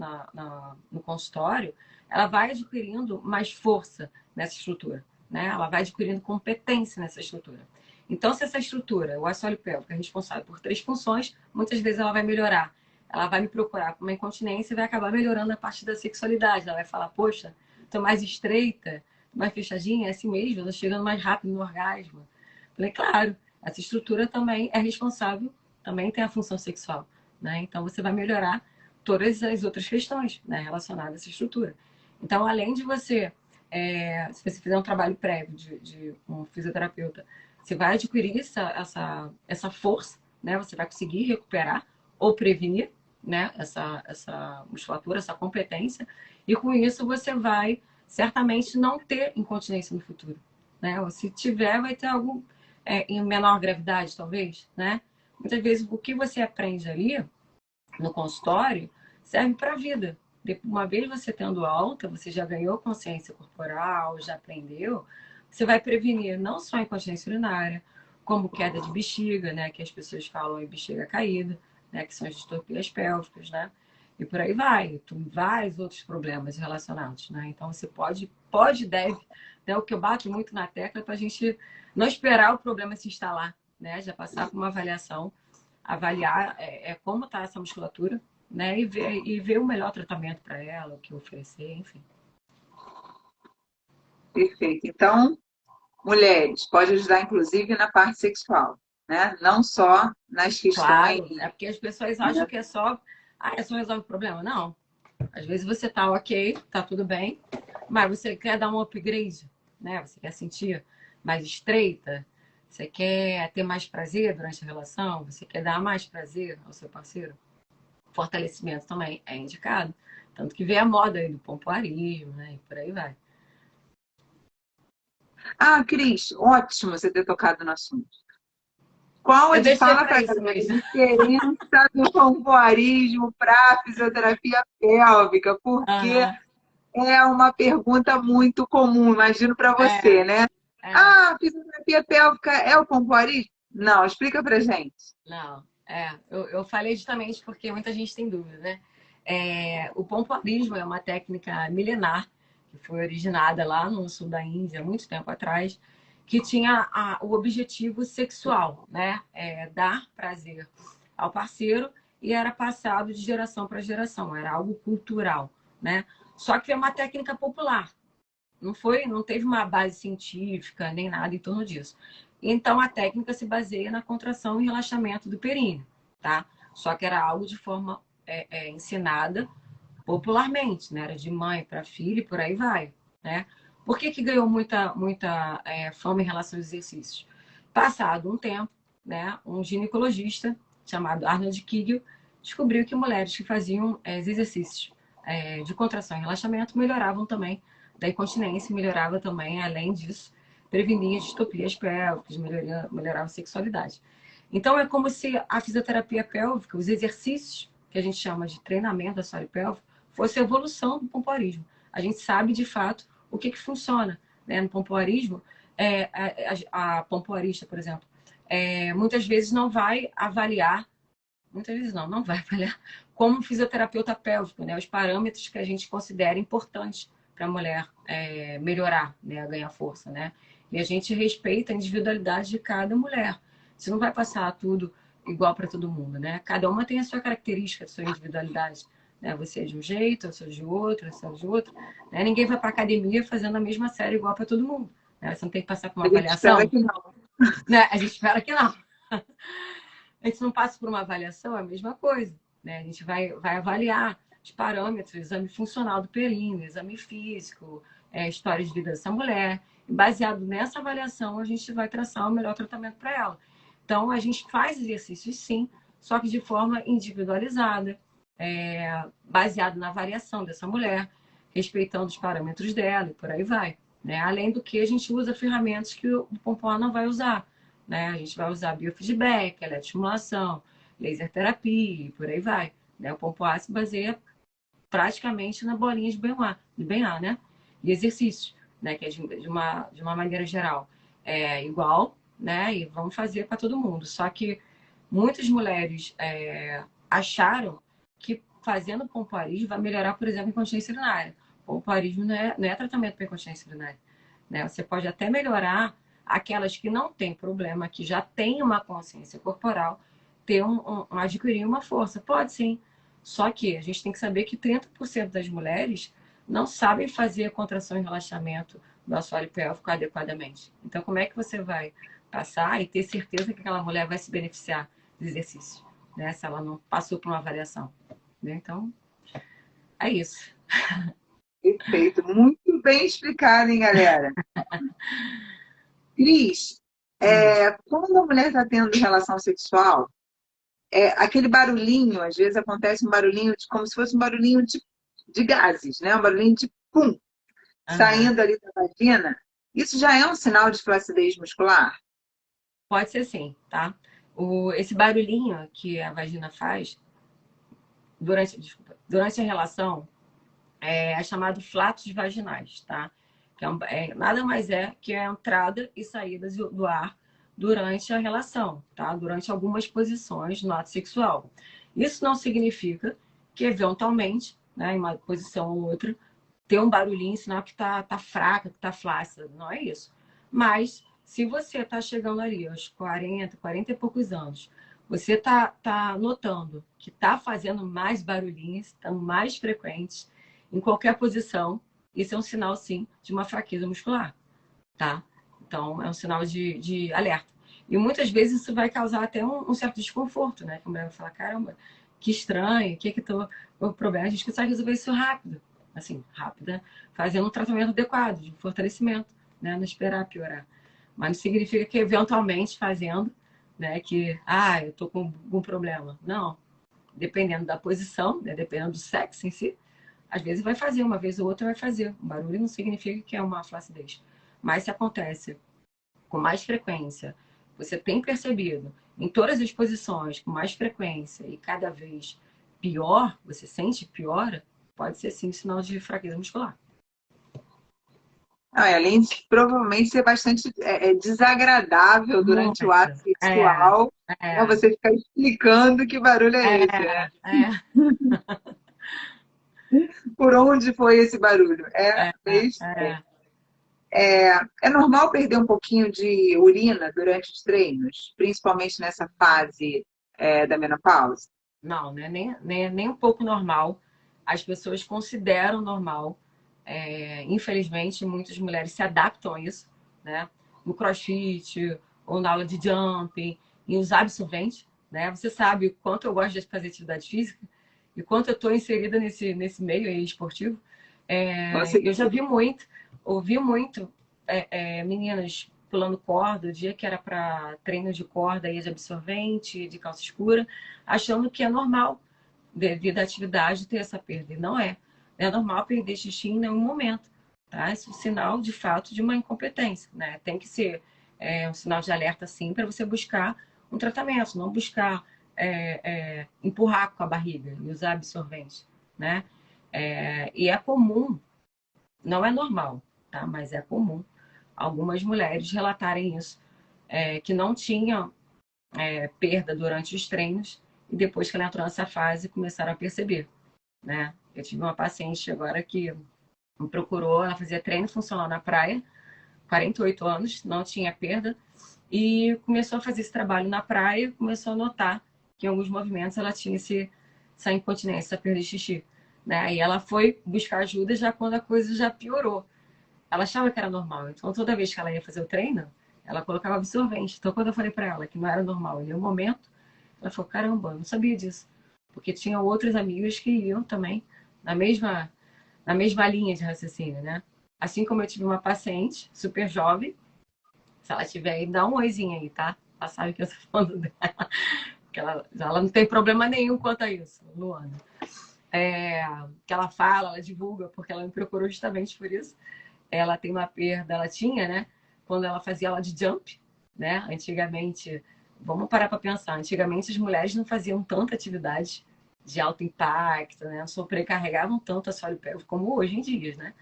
[SPEAKER 2] no consultório, ela vai adquirindo mais força nessa estrutura. Né? Ela vai adquirindo competência nessa estrutura. Então, se essa estrutura, o assoalho pélvico, é responsável por 3 funções, muitas vezes ela vai melhorar. Ela vai me procurar com uma incontinência e vai acabar melhorando a parte da sexualidade. Ela vai falar, poxa, tô mais estreita, mais fechadinha, é assim mesmo, eu tô chegando mais rápido no orgasmo. Falei, claro, essa estrutura também é responsável, também tem a função sexual. Né? Então, você vai melhorar todas as outras questões, né, relacionadas a essa estrutura. Então, além de você se você fizer um trabalho prévio de um fisioterapeuta, você vai adquirir essa força, né? Você vai conseguir recuperar ou prevenir, né? Essa musculatura, essa competência. E com isso você vai certamente não ter incontinência no futuro, né? Ou se tiver, vai ter algo em menor gravidade, talvez, né? Muitas vezes o que você aprende ali no consultório serve para a vida. Uma vez você tendo alta, você já ganhou consciência corporal, já aprendeu, você vai prevenir não só a incontinência urinária, como queda de bexiga, né, que as pessoas falam em bexiga caída, né, que são as distopias pélvicas, né, e por aí vai, vários outros problemas relacionados, né, então você deve, né, o que eu bato muito na tecla para a gente não esperar o problema se instalar, né, já passar por uma avaliação, avaliar como está essa musculatura, né? E ver o melhor tratamento para ela, o que oferecer, enfim.
[SPEAKER 1] Perfeito. Então, mulheres, pode ajudar inclusive na parte sexual, né? Não só nas questões.
[SPEAKER 2] Claro, é porque as pessoas acham que é só resolve o problema. Não. Às vezes você tá ok, tá tudo bem, mas você quer dar um upgrade, né? Você quer sentir mais estreita, você quer ter mais prazer durante a relação, você quer dar mais prazer ao seu parceiro. Fortalecimento também é indicado. Tanto que vem a moda aí do pompoarismo, né? E por aí vai.
[SPEAKER 1] Ah, Cris, ótimo você ter tocado no assunto. Qual
[SPEAKER 2] Eu
[SPEAKER 1] é de
[SPEAKER 2] deixei
[SPEAKER 1] fala
[SPEAKER 2] para
[SPEAKER 1] para a
[SPEAKER 2] isso
[SPEAKER 1] galera a
[SPEAKER 2] mesmo.
[SPEAKER 1] diferença do pompoarismo para a fisioterapia pélvica? Porque
[SPEAKER 2] Aham.
[SPEAKER 1] é uma pergunta muito comum, imagino para você,
[SPEAKER 2] É,
[SPEAKER 1] né?
[SPEAKER 2] é.
[SPEAKER 1] Ah, fisioterapia pélvica é o pompoarismo? Não, explica pra gente.
[SPEAKER 2] Não, eu falei justamente porque muita gente tem dúvida, né? O pompoarismo é uma técnica milenar que foi originada lá no sul da Índia, muito tempo atrás, que tinha o objetivo sexual, né? Dar prazer ao parceiro e era passado de geração para geração, era algo cultural, né? Só que é uma técnica popular, não teve uma base científica nem nada em torno disso. Então a técnica se baseia na contração e relaxamento do períneo, tá? Só que era algo de forma ensinada popularmente, né? Era de mãe para filho e por aí vai, né? Por que ganhou muita fama em relação aos exercícios? Passado um tempo, né? Um ginecologista chamado Arnold Kegel descobriu que mulheres que faziam exercícios de contração e relaxamento melhoravam também da incontinência, melhorava também, além disso, prevenia distopias pélvicas, melhorava a sexualidade. Então, é como se a fisioterapia pélvica, os exercícios que a gente chama de treinamento da assoalho pélvico, fosse a evolução do pompoarismo. A gente sabe, de fato, o que funciona. Né? No pompoarismo, a pompoarista, por exemplo, muitas vezes não vai avaliar, muitas vezes não vai avaliar como um fisioterapeuta pélvico, né? Os parâmetros que a gente considera importantes para a mulher melhorar, né? Ganhar força, né? E a gente respeita a individualidade de cada mulher. Você não vai passar tudo igual para todo mundo, né? Cada uma tem a sua característica, a sua individualidade. Né? Você é de um jeito, eu sou de outro, eu sou de outro. Né? Ninguém vai para academia fazendo a mesma série igual para todo mundo. Né? Você não tem que passar por uma
[SPEAKER 1] A gente espera
[SPEAKER 2] avaliação?
[SPEAKER 1] que não.
[SPEAKER 2] Né? A gente espera que não. A gente não passa por uma avaliação, é a mesma coisa. Né? A gente vai avaliar os parâmetros, exame funcional do períneo, exame físico, história de vida dessa mulher. E baseado nessa avaliação, a gente vai traçar o melhor tratamento para ela. Então, a gente faz exercícios sim, só que de forma individualizada, baseado na variação dessa mulher, respeitando os parâmetros dela e por aí vai. Né? Além do que, a gente usa ferramentas que o Pompoa não vai usar. Né? A gente vai usar biofeedback, eletroestimulação, laser terapia e por aí vai. Né? O Pompoa se baseia praticamente na bolinha de bem-A, né? E exercícios, né? Que é de uma maneira geral igual, né? E vamos fazer para todo mundo. Só que muitas mulheres acharam que fazendo pompoarismo vai melhorar, por exemplo, a incontinência urinária. Pompoarismo não é tratamento para incontinência urinária. Né? Você pode até melhorar aquelas que não têm problema, que já têm uma consciência corporal, adquirir uma força. Pode sim. Só que a gente tem que saber que 30% das mulheres não sabem fazer contração e relaxamento do assoalho pélvico adequadamente. Então, como é que você vai passar e ter certeza que aquela mulher vai se beneficiar do exercício, né? Se ela não passou por uma avaliação. Né? Então, é isso.
[SPEAKER 1] Perfeito. Muito bem explicado, hein, galera? Cris, quando a mulher está tendo relação sexual, aquele barulhinho, às vezes acontece um barulhinho como se fosse um barulhinho de gases, né? Um barulhinho de pum,
[SPEAKER 2] Uhum.
[SPEAKER 1] saindo ali da vagina. Isso já é um sinal de flacidez muscular?
[SPEAKER 2] Pode ser sim, tá? Esse barulhinho que a vagina faz durante a relação é chamado flatos vaginais, tá? Que nada mais é que a entrada e saída do ar durante a relação, tá? Durante algumas posições no ato sexual. Isso não significa que, eventualmente, né, em uma posição ou outra, ter um barulhinho, sinal que tá fraca, que tá flácida. Não é isso. Mas, se você tá chegando ali aos 40 e poucos anos, você tá notando que tá fazendo mais barulhinhos, estão mais frequentes, em qualquer posição, isso é um sinal, sim, de uma fraqueza muscular, tá? Então, é um sinal de alerta. E muitas vezes isso vai causar até um certo desconforto, né? Que a mulher vai falar, caramba, que estranho, o que tô o problema? A gente consegue resolver isso rápido, assim, rápida, fazendo um tratamento adequado, de fortalecimento, né? Não esperar piorar. Mas não significa que eventualmente fazendo, né? Que, eu tô com algum problema. Não. Dependendo da posição, né? Dependendo do sexo em si, às vezes vai fazer, uma vez ou outra vai fazer. O barulho não significa que é uma flacidez. Mas se acontece com mais frequência, você tem percebido em todas as posições, com mais frequência e cada vez pior, você sente piora, pode ser sim sinal de fraqueza muscular.
[SPEAKER 1] Não, além de provavelmente ser bastante desagradável durante o
[SPEAKER 2] Muito.
[SPEAKER 1] ato sexual, né,
[SPEAKER 2] É,
[SPEAKER 1] você ficar explicando que barulho é esse, né?
[SPEAKER 2] é,
[SPEAKER 1] Por onde foi esse barulho? Meio estranho.
[SPEAKER 2] é.
[SPEAKER 1] É normal perder um pouquinho de urina durante os treinos, principalmente nessa fase, da menopausa?
[SPEAKER 2] Não, né? Nem um pouco normal. As pessoas consideram normal. Infelizmente, muitas mulheres se adaptam a isso, né? No crossfit, ou na aula de jumping, em usar absorvente, né? Você sabe o quanto eu gosto de fazer atividade física e quanto eu estou inserida nesse meio aí esportivo.
[SPEAKER 1] Nossa,
[SPEAKER 2] Eu já ouvi muito meninas pulando corda, o dia que era para treino de corda e de absorvente, de calça escura, achando que é normal, devido à atividade, ter essa perda. E não é. É normal perder xixi em nenhum momento. Tá? Isso é um sinal, de fato, de uma incompetência. Né? Tem que ser um sinal de alerta, sim, para você buscar um tratamento, não buscar empurrar com a barriga e usar absorvente. Né? E é comum, não é normal, tá? Mas é comum algumas mulheres relatarem isso, que não tinham perda durante os treinos e depois que ela entrou nessa fase começaram a perceber, né? Eu tive uma paciente agora que me procurou, ela fazia treino funcional na praia, 48 anos, não tinha perda, e começou a fazer esse trabalho na praia, começou a notar que em alguns movimentos ela tinha essa incontinência, essa perda de xixi. Né? E ela foi buscar ajuda já quando a coisa já piorou. Ela achava que era normal. Então, toda vez que ela ia fazer o treino, ela colocava absorvente. Então, quando eu falei para ela que não era normal em nenhum momento, ela falou, caramba, eu não sabia disso. Porque tinha outros amigos que iam também na mesma linha de raciocínio, né? Assim como eu tive uma paciente super jovem, se ela tiver aí, dá um oizinho aí, tá? Ela sabe que eu tô falando dela. Porque ela não tem problema nenhum quanto a isso, Luana. Que ela fala, ela divulga, porque ela me procurou justamente por isso. Ela tem uma perda, ela tinha, né? Quando ela fazia aula de jump, né? Antigamente, vamos parar para pensar, antigamente as mulheres não faziam tanta atividade de alto impacto, né? Não sobrecarregavam tanto assoalho pélvico como hoje em dia, né?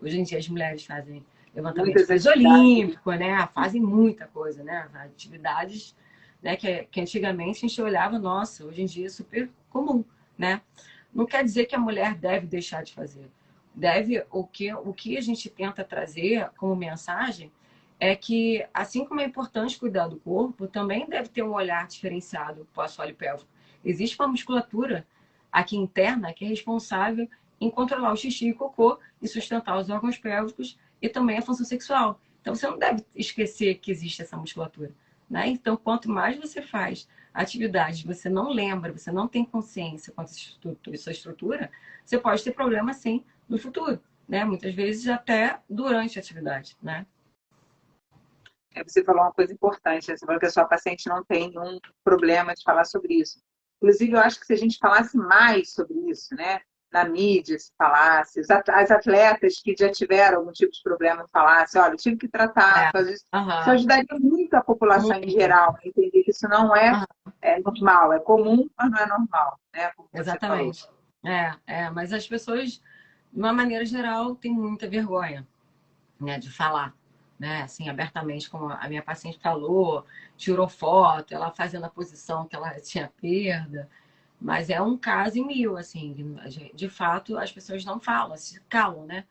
[SPEAKER 2] Hoje em dia as mulheres fazem levantamento de
[SPEAKER 1] Muitas
[SPEAKER 2] peso
[SPEAKER 1] atividades.
[SPEAKER 2] olímpico, né? Fazem muita coisa, né? Atividades, né? Que antigamente a gente olhava, nossa, hoje em dia é super comum, né? Não quer dizer que a mulher deve deixar de fazer. O que a gente tenta trazer como mensagem é que, assim como é importante cuidar do corpo, também deve ter um olhar diferenciado para o assoalho pélvico. Existe uma musculatura aqui interna que é responsável em controlar o xixi e o cocô e sustentar os órgãos pélvicos e também a função sexual. Então, você não deve esquecer que existe essa musculatura. Né? Então, quanto mais você faz atividades, você não lembra, você não tem consciência quanto a sua estrutura, você pode ter problema, sim, no futuro. Né? Muitas vezes até durante a atividade. Né?
[SPEAKER 1] Você falou uma coisa importante, né? Você falou que a sua paciente não tem nenhum problema de falar sobre isso. Inclusive, eu acho que se a gente falasse mais sobre isso, né? Na mídia, se falasse, as atletas que já tiveram algum tipo de problema falassem, olha, eu tive que tratar, fazer isso. Isso
[SPEAKER 2] Uhum.
[SPEAKER 1] ajudaria muito a população em
[SPEAKER 2] Muito.
[SPEAKER 1] geral a entender que isso não é,
[SPEAKER 2] Uhum.
[SPEAKER 1] é normal, é comum, mas não é normal, né? Como você falou.
[SPEAKER 2] Exatamente. Mas as pessoas, de uma maneira geral, têm muita vergonha, né, de falar, né, assim, abertamente, como a minha paciente falou, tirou foto, ela fazendo a posição que ela tinha perda, mas é um caso em mil, assim, de fato, as pessoas não falam, se calam, né?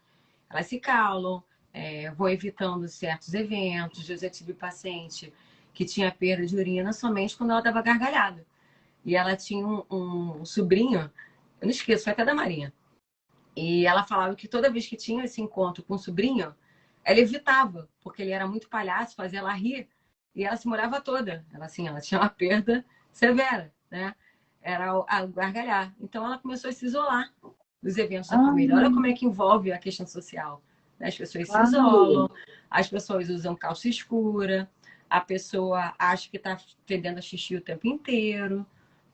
[SPEAKER 2] Elas se calam, vão evitando certos eventos. Eu já tive paciente que tinha perda de urina somente quando ela dava gargalhada. E ela tinha um sobrinho, eu não esqueço, foi até da Marinha. E ela falava que toda vez que tinha esse encontro com o sobrinho, ela evitava, porque ele era muito palhaço, fazia ela rir, e ela se molhava toda. Ela, assim, ela tinha uma perda severa, né? Era a gargalhar. Então ela começou a se isolar dos eventos da
[SPEAKER 1] Ah,
[SPEAKER 2] família. Olha como é que envolve a questão social. As pessoas se
[SPEAKER 1] claro.
[SPEAKER 2] isolam, as pessoas usam calça escura, a pessoa acha que está fedendo a xixi o tempo inteiro,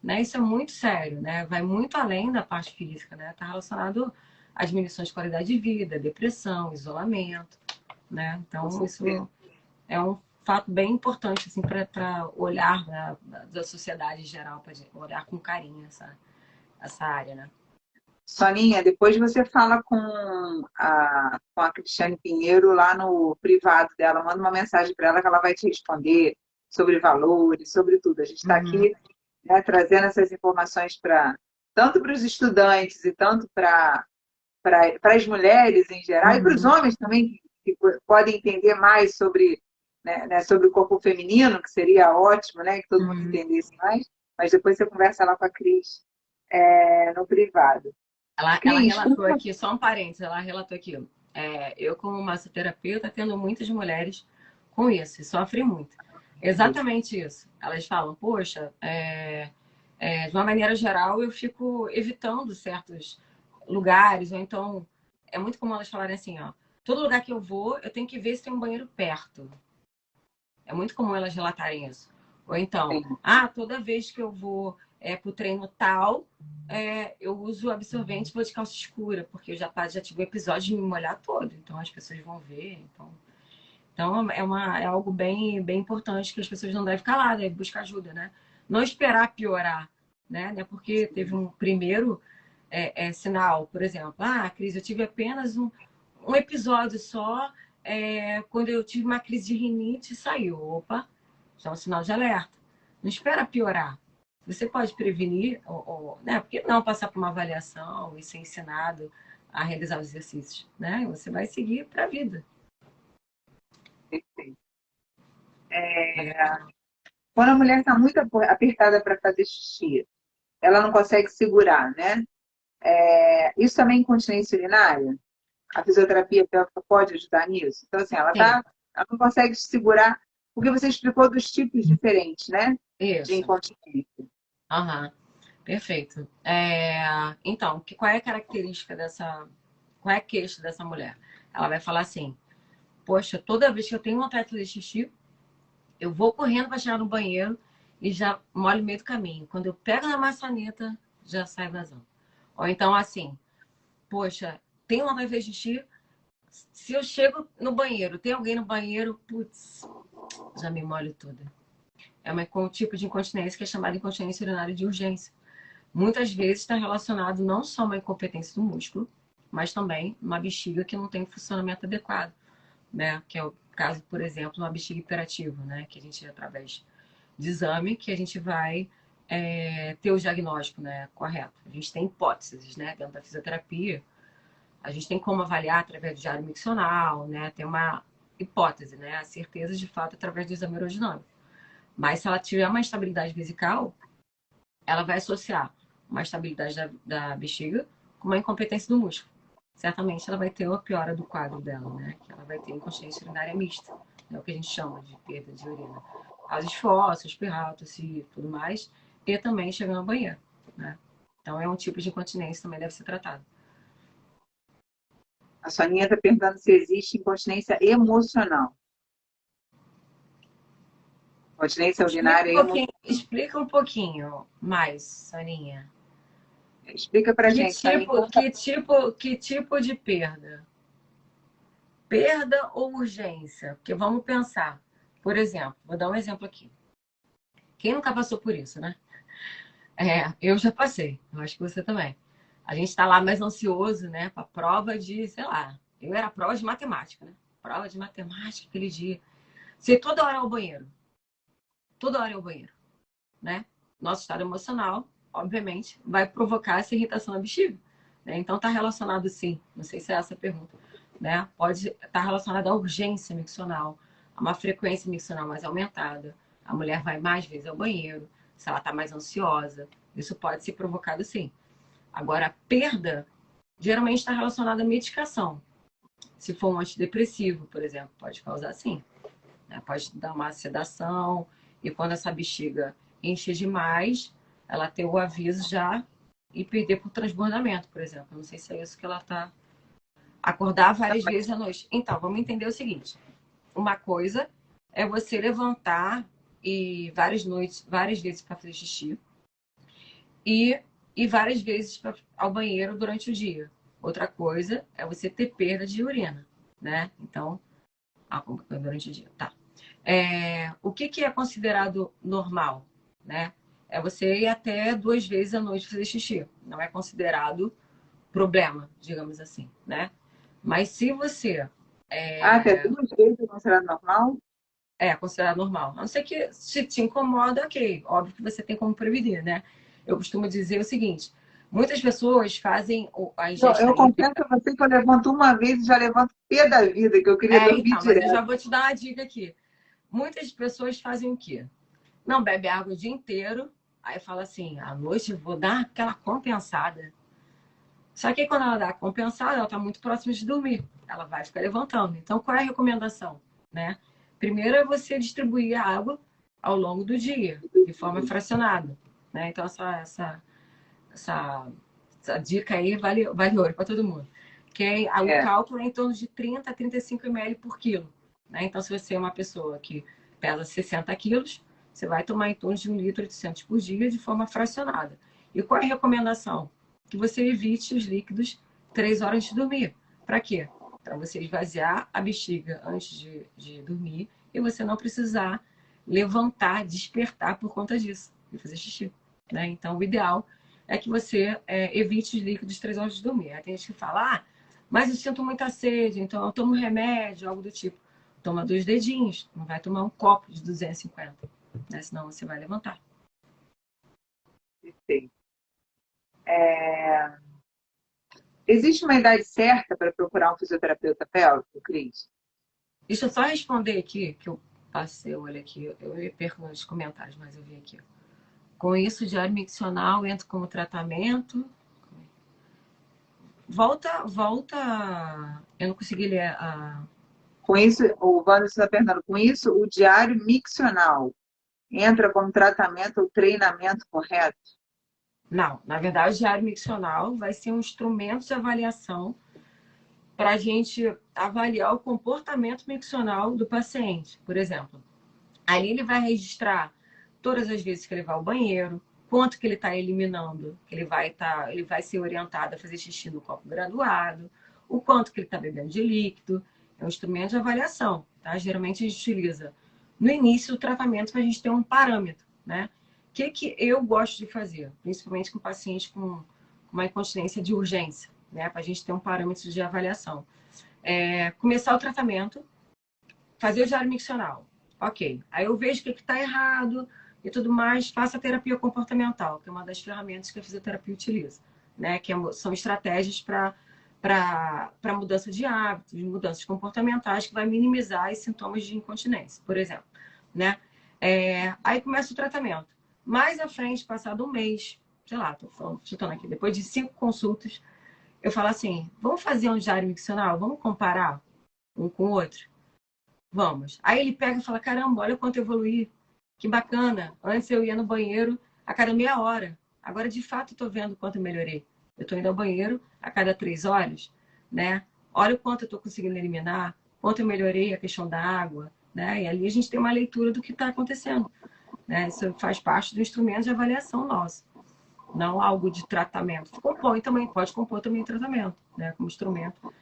[SPEAKER 2] né? Isso é muito sério, né? Vai muito além da parte física, né? Está relacionado às diminuições de qualidade de vida, depressão, isolamento, né?
[SPEAKER 1] Com
[SPEAKER 2] Então,
[SPEAKER 1] certeza.
[SPEAKER 2] isso é um fato bem importante, assim, para olhar da sociedade em geral, para olhar com carinho essa área, né?
[SPEAKER 1] Soninha, depois você fala com a Cristiane Pinheiro lá no privado dela, manda uma mensagem para ela que ela vai te responder sobre valores, sobre tudo. A gente está
[SPEAKER 2] Uhum,
[SPEAKER 1] aqui, né, trazendo essas informações para tanto para os estudantes e tanto para as mulheres em geral e para os
[SPEAKER 2] uhum,
[SPEAKER 1] homens também que podem entender mais sobre, né, sobre o corpo feminino, que seria ótimo, né, que todo mundo
[SPEAKER 2] uhum.
[SPEAKER 1] entendesse mais. Mas depois você conversa lá com a Cris, no privado.
[SPEAKER 2] Ela
[SPEAKER 1] Cris,
[SPEAKER 2] relatou aqui, só um parênteses, ela relatou aqui, eu como massoterapeuta tendo muitas mulheres com isso, e sofrem muito. Exatamente isso. Elas falam, poxa, de uma maneira geral eu fico evitando certos lugares, ou então é muito comum elas falarem assim, ó, todo lugar que eu vou, eu tenho que ver se tem um banheiro perto. É muito comum elas relatarem isso. Ou então, toda vez que eu vou para o treino tal, eu uso absorvente e vou de calça escura, porque eu já tive um episódio de me molhar todo, então as pessoas vão ver. Então é algo bem importante que as pessoas não devem calar, devem buscar ajuda, né? Não esperar piorar, né? Porque teve um primeiro sinal, por exemplo, Cris, eu tive apenas um episódio só, quando eu tive uma crise de rinite, saiu. Opa, já é um sinal de alerta. Não espera piorar. Você pode prevenir, né? Porque não passar por uma avaliação e ser ensinado a realizar os exercícios, né? Você vai seguir para a vida.
[SPEAKER 1] Perfeito. Quando a mulher está muito apertada para fazer xixi, ela não consegue segurar, né? Isso também é incontinência urinária? A fisioterapia pélvica pode ajudar nisso? Então, assim,
[SPEAKER 2] Sim,
[SPEAKER 1] ela não consegue segurar, porque você explicou dos tipos diferentes, né? De
[SPEAKER 2] isso.
[SPEAKER 1] incontinência.
[SPEAKER 2] Aham, perfeito. Então, qual é a característica dessa. Qual é a queixa dessa mulher? Ela vai falar assim: poxa, toda vez que eu tenho vontade de fazer xixi, eu vou correndo para chegar no banheiro e já molho no meio do caminho. Quando eu pego na maçaneta, já sai vazão. Ou então, assim, poxa, tenho vontade de fazer xixi. Se eu chego no banheiro, tem alguém no banheiro, putz, já me molho toda. É um tipo de incontinência que é chamada incontinência urinária de urgência. Muitas vezes está relacionado não só a uma incompetência do músculo, mas também uma bexiga que não tem funcionamento adequado, né? Que é o caso, por exemplo, uma bexiga hiperativa, né? Que a gente, através de exame, que a gente vai ter o diagnóstico, né, correto. A gente tem hipóteses, né? Dentro da fisioterapia, a gente tem como avaliar através do diário miccional, né? Tem uma hipótese, né? A certeza, de fato, através do exame aerodinâmico. Mas se ela tiver uma instabilidade vesical, ela vai associar uma estabilidade da bexiga com uma incompetência do músculo. Certamente ela vai ter uma piora do quadro dela, né? Que ela vai ter incontinência urinária mista, é o que a gente chama de perda de urina. As esforços, espirrar, tossir e tudo mais, e também chegando ao banheiro, né? Então é um tipo de incontinência que também deve ser tratado.
[SPEAKER 1] A Soninha está perguntando se existe incontinência emocional. Incontinência urinária emocional.
[SPEAKER 2] Explica um pouquinho mais, Sarinha.
[SPEAKER 1] Explica pra gente, Soninha.
[SPEAKER 2] Que tipo de perda? Perda ou urgência? Porque vamos pensar. Por exemplo, vou dar um exemplo aqui. Quem nunca passou por isso, né? Eu já passei. Eu acho que você também. A gente está lá mais ansioso, né? Para prova de, sei lá. Eu era prova de matemática, né? Prova de matemática aquele dia. Você toda hora ao banheiro. Toda hora ao banheiro, né? Nosso estado emocional, obviamente, vai provocar essa irritação na bexiga. Né? Então está relacionado, sim. Não sei se é essa a pergunta. Né? Pode estar relacionado à urgência miccional, a uma frequência miccional mais aumentada. A mulher vai mais vezes ao banheiro, se ela está mais ansiosa. Isso pode ser provocado, sim. Agora, a perda geralmente está relacionada à medicação. Se for um antidepressivo, por exemplo, pode causar, sim. Né? Pode dar uma sedação, e quando essa bexiga enche demais, ela ter o aviso já e perder por transbordamento, por exemplo. Não sei se é isso que ela está. Acordar várias vezes à noite. Então, vamos entender o seguinte: uma coisa é você levantar e várias vezes para fazer xixi e ir várias vezes ao banheiro durante o dia. Outra coisa é você ter perda de urina, né? Então, durante o dia, tá. O que é considerado normal, né? É você ir até 2 vezes à noite fazer xixi. Não é considerado problema, digamos assim, né? Mas se você
[SPEAKER 1] Até
[SPEAKER 2] é,
[SPEAKER 1] 2 vezes é considerado normal?
[SPEAKER 2] é considerado normal, a não ser que se te incomoda, ok. Óbvio que você tem como prevenir, né? Eu costumo dizer o seguinte: muitas pessoas fazem a ingesta
[SPEAKER 1] Eu confesso
[SPEAKER 2] hídrica.
[SPEAKER 1] a você que eu levanto uma vez e já levanto pé da vida, que eu queria dormir
[SPEAKER 2] Então, mas eu já
[SPEAKER 1] direto.
[SPEAKER 2] vou te dar uma dica aqui. Muitas pessoas fazem o quê? Não bebe água o dia inteiro, aí fala assim: à noite eu vou dar aquela compensada. Só que aí, quando ela dá a compensada, ela está muito próxima de dormir. Ela vai ficar levantando. Então, qual é a recomendação? Né? Primeiro é você distribuir a água ao longo do dia, de forma fracionada. Né? Então, essa, essa dica aí vale ouro para todo mundo. O
[SPEAKER 1] É,
[SPEAKER 2] cálculo é em torno de 30 a 35 ml por quilo. Né? Então, se você é uma pessoa que pesa 60 quilos, você vai tomar em torno de 1,8 litro por dia de forma fracionada. E qual é a recomendação? Que você evite os líquidos 3 horas antes de dormir. Para quê? Para você esvaziar a bexiga antes de dormir e você não precisar levantar, despertar por conta disso e fazer xixi. Né? Então, o ideal é que você evite os líquidos 3 horas de dormir. Aí tem gente que fala, mas eu sinto muita sede, então eu tomo remédio, algo do tipo. Toma 2 dedinhos, não vai tomar um copo de 250, né? Senão você vai levantar.
[SPEAKER 1] perfeito. Existe uma idade certa para procurar um fisioterapeuta pélvico, Cris?
[SPEAKER 2] Deixa eu só responder aqui, que eu passei, olha aqui, eu me perco nos comentários, mas eu vi aqui. Com isso, diário miccional entra como tratamento. Volta. Eu não consegui ler a.
[SPEAKER 1] Com isso, o Wander está perguntando, com isso, o diário miccional entra como tratamento ou treinamento correto?
[SPEAKER 2] Não, na verdade, o diário miccional vai ser um instrumento de avaliação para a gente avaliar o comportamento miccional do paciente. Por exemplo, ali ele vai registrar todas as vezes que ele vai ao banheiro, quanto que ele está eliminando, que ele vai ser orientado a fazer xixi no copo graduado, o quanto que ele está bebendo de líquido. É um instrumento de avaliação, tá? Geralmente a gente utiliza no início do tratamento para a gente ter um parâmetro, né? O que eu gosto de fazer, principalmente com pacientes com uma incontinência de urgência, né? Para a gente ter um parâmetro de avaliação. Começar o tratamento, fazer o diário miccional. Ok. Aí eu vejo o que está errado e tudo mais, faço a terapia comportamental, que é uma das ferramentas que a fisioterapia utiliza, né? São estratégias para mudança de hábitos, mudanças comportamentais, que vai minimizar os sintomas de incontinência, por exemplo, né? Aí começa o tratamento. Mais à frente, passado um mês, sei lá, estou chutando aqui, depois de 5 consultas, eu falo assim, vamos fazer um diário miccional? Vamos comparar um com o outro? Vamos. Aí ele pega e fala, caramba, olha quanto eu evoluí. Que bacana. Antes eu ia no banheiro a cada meia hora. Agora, de fato, estou vendo quanto eu melhorei. Eu estou indo ao banheiro a cada 3 horas, né? Olha o quanto eu estou conseguindo eliminar, quanto eu melhorei a questão da água, né? E ali a gente tem uma leitura do que está acontecendo, né? Isso faz parte do instrumento de avaliação nosso, não algo de tratamento. Compõe também, pode compor também tratamento, né? Como instrumento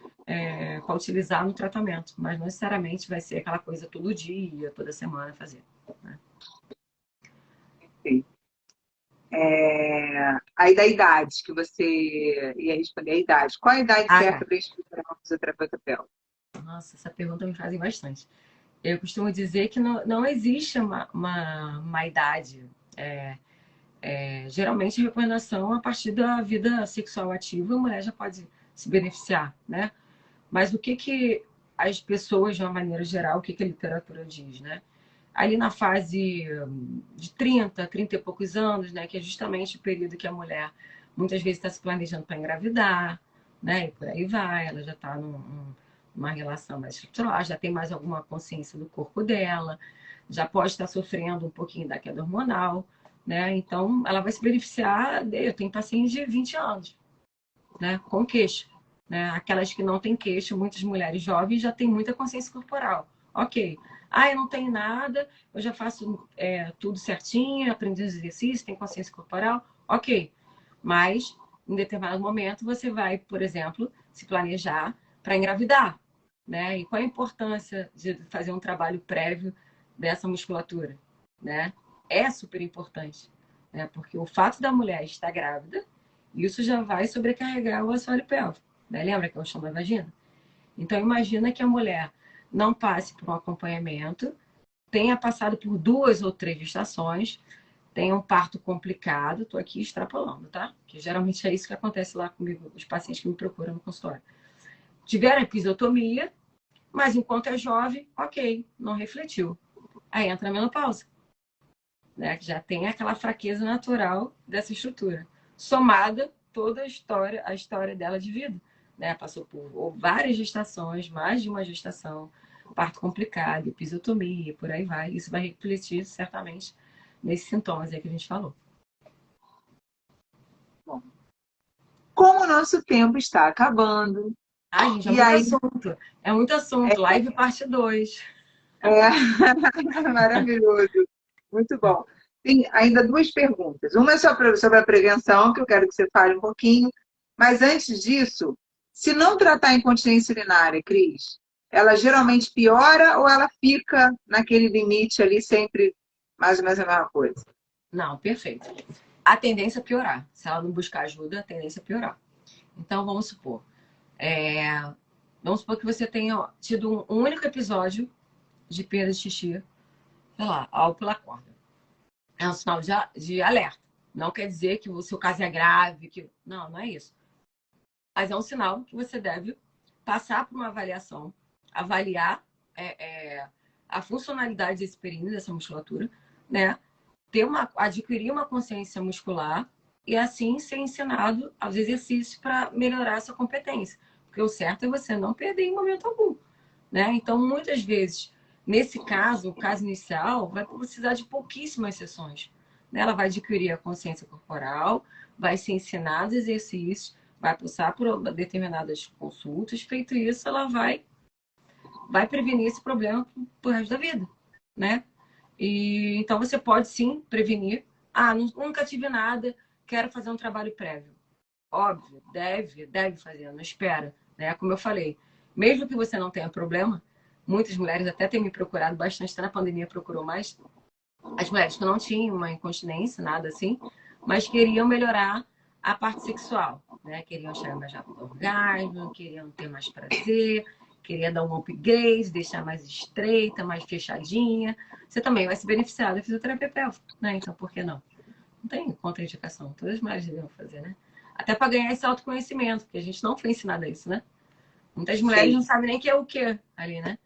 [SPEAKER 2] para utilizar no tratamento, mas não necessariamente vai ser aquela coisa todo dia, toda semana fazer, né?
[SPEAKER 1] Sim. Aí da idade, que você ia responder a idade. Qual a idade
[SPEAKER 2] Ah,
[SPEAKER 1] certa
[SPEAKER 2] tá.
[SPEAKER 1] para estudar uma fisioterapeuta pélvica?
[SPEAKER 2] Nossa, essa pergunta me fazem bastante. Eu costumo dizer que não existe uma idade. Geralmente, recomendação a partir da vida sexual ativa, a mulher já pode se beneficiar, né? Mas o que as pessoas, de uma maneira geral, o que a literatura diz, né? Ali na fase de 30 e poucos anos, né? Que é justamente o período que a mulher muitas vezes está se planejando para engravidar, né? E por aí vai, ela já está numa relação mais estrutural, já tem mais alguma consciência do corpo dela, já pode estar sofrendo um pouquinho da queda hormonal, né? Então, ela vai se beneficiar. Eu tenho pacientes de 20 anos, né? Com queixa, né? Aquelas que não têm queixa, muitas mulheres jovens já têm muita consciência corporal. Ok. Ah, eu não tenho nada, eu já faço tudo certinho, aprendi os exercícios, tenho consciência corporal. Ok. Mas, em determinado momento, você vai, por exemplo, se planejar para engravidar, né? E qual a importância de fazer um trabalho prévio dessa musculatura, né? É super importante, né? Porque o fato da mulher estar grávida, isso já vai sobrecarregar o assoalho pélvico, né? Lembra que é o chão da vagina? Então, imagina que a mulher não passe por um acompanhamento, tenha passado por 2 ou 3 gestações, tenha um parto complicado, estou aqui extrapolando, tá? Que geralmente é isso que acontece lá comigo, os pacientes que me procuram no consultório. Tiveram episiotomia, mas enquanto é jovem, ok, não refletiu. Aí entra a menopausa, né? Que já tem aquela fraqueza natural dessa estrutura, somada toda a história dela de vida, né? Passou por várias gestações, mais de uma gestação, parto complicado, episiotomia, por aí vai. Isso vai refletir certamente nesses sintomas aí que a gente falou.
[SPEAKER 1] Bom, como o nosso tempo está acabando,
[SPEAKER 2] Ai, gente, é
[SPEAKER 1] e
[SPEAKER 2] muito
[SPEAKER 1] aí
[SPEAKER 2] assunto. É muito assunto. Live parte 2.
[SPEAKER 1] é maravilhoso, muito bom. Tem ainda 2 perguntas. Uma é sobre a prevenção, que eu quero que você fale um pouquinho, mas antes disso, se não tratar a incontinência urinária, Cris, ela geralmente piora ou ela fica naquele limite ali sempre mais ou menos a mesma coisa?
[SPEAKER 2] Não, perfeito. A tendência é piorar. Se ela não buscar ajuda, a tendência é piorar. Então, é, vamos supor que você tenha tido um único episódio de perda de xixi, sei lá, ao pular corda. É um sinal de alerta. Não quer dizer que o seu caso é grave, não é isso. Mas é um sinal que você deve passar por uma avaliação, avaliar a funcionalidade desse períneo, dessa musculatura, né? Adquirir uma consciência muscular e assim ser ensinado aos exercícios para melhorar essa competência. Porque o certo é você não perder em momento algum, né? Então, muitas vezes, nesse caso, o caso inicial, vai precisar de pouquíssimas sessões, né? Ela vai adquirir a consciência corporal, vai ser ensinada exercícios, vai passar por determinadas consultas. Feito isso, ela vai prevenir esse problema pro resto da vida, né? E então você pode sim prevenir. Nunca tive nada, quero fazer um trabalho prévio. Óbvio, deve fazer, não espera, né? Como eu falei, mesmo que você não tenha problema, muitas mulheres até têm me procurado bastante, até na pandemia procurou mais, as mulheres que não tinham uma incontinência, nada assim, mas queriam melhorar a parte sexual, né? Queriam chegar mais rápido ao orgasmo, queriam ter mais prazer, queria dar um upgrade, deixar mais estreita, mais fechadinha. Você também vai se beneficiar da fisioterapia pélvica, né? Então, por que não? Não tem contraindicação. Todas as mulheres deveriam fazer, né? Até para ganhar esse autoconhecimento, porque a gente não foi ensinada a isso, né? Muitas mulheres não sabem nem que é o que ali, né?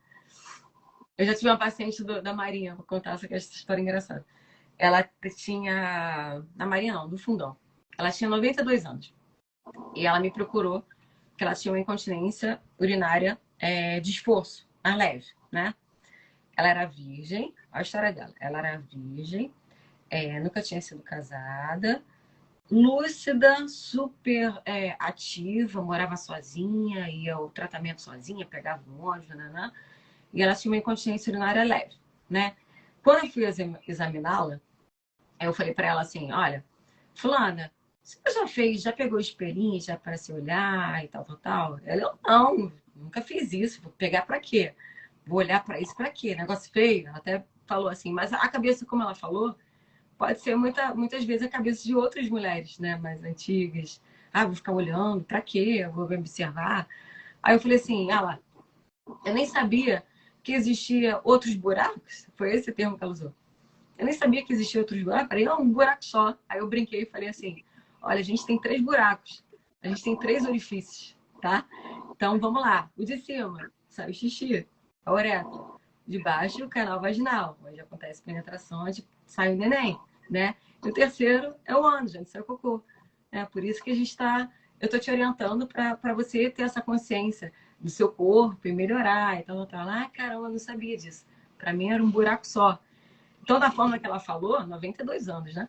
[SPEAKER 2] Eu já tive uma paciente da Marinha, vou contar essa história engraçada. Ela tinha... Na Marinha não, do Fundão. Ela tinha 92 anos. E ela me procurou que ela tinha uma incontinência urinária de esforço, mais leve, né? Ela era virgem, olha a história dela. Ela era virgem, nunca tinha sido casada, lúcida, super ativa, morava sozinha, ia ao tratamento sozinha, pegava um ônibus, né? E ela tinha uma incontinência urinária leve, né? Quando eu fui examiná-la, eu falei para ela assim, olha, fulana, você já pegou o espelhinho já para se olhar e tal, tal, tal? Ela, eu não, nunca fiz isso, vou pegar para quê? Vou olhar para isso para quê? Negócio feio. Ela até falou assim, mas a cabeça, como ela falou, pode ser muitas vezes a cabeça de outras mulheres, né, mais antigas. Vou ficar olhando, para quê? Eu vou me observar. Aí eu falei assim, eu nem sabia que existia outros buracos. Foi esse o termo que ela usou. Eu nem sabia que existia outros buracos. Eu falei, não, um buraco só. Aí eu brinquei e falei assim, olha, a gente tem 3 buracos. A gente tem 3 orifícios, tá? Então, vamos lá. O de cima, sai o xixi, a uretra. De baixo, o canal vaginal, onde acontece penetração, onde sai o neném, né? E o terceiro é o ânus, onde sai o cocô. Por isso que a gente está... Eu estou te orientando para você ter essa consciência do seu corpo e melhorar. Então, caramba, eu não sabia disso. Para mim era um buraco só. Então, da forma que ela falou, 92 anos, né?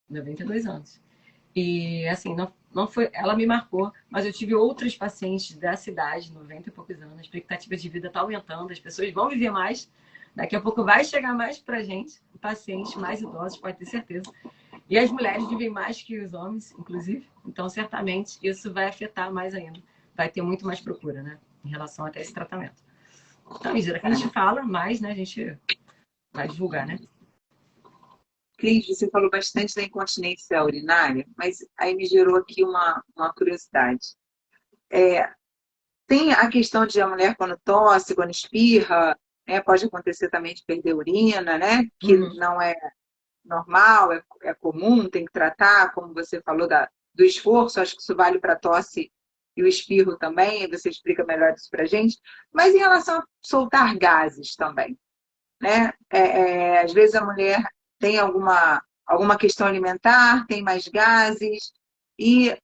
[SPEAKER 2] 92 anos. E, assim, não foi... Ela me marcou, mas eu tive outros pacientes da cidade, 90 e poucos anos. A expectativa de vida está aumentando, as pessoas vão viver mais. Daqui a pouco vai chegar mais pra gente, pacientes mais idosos, pode ter certeza. E as mulheres vivem mais que os homens, inclusive. Então, certamente, isso vai afetar mais ainda. Vai ter muito mais procura, né? Em relação até esse tratamento. Então, à medida que a gente fala mais, né? A gente vai divulgar, né?
[SPEAKER 1] Cris, você falou bastante da incontinência urinária, mas aí me gerou aqui uma curiosidade. Tem a questão de a mulher quando tosse, quando espirra, né, pode acontecer também de perder urina, né? Que não é normal, é comum, tem que tratar, como você falou do esforço, acho que isso vale para tosse e o espirro também, aí você explica melhor isso para a gente. Mas em relação a soltar gases também, né? Às vezes a mulher tem alguma questão alimentar, tem mais gases, e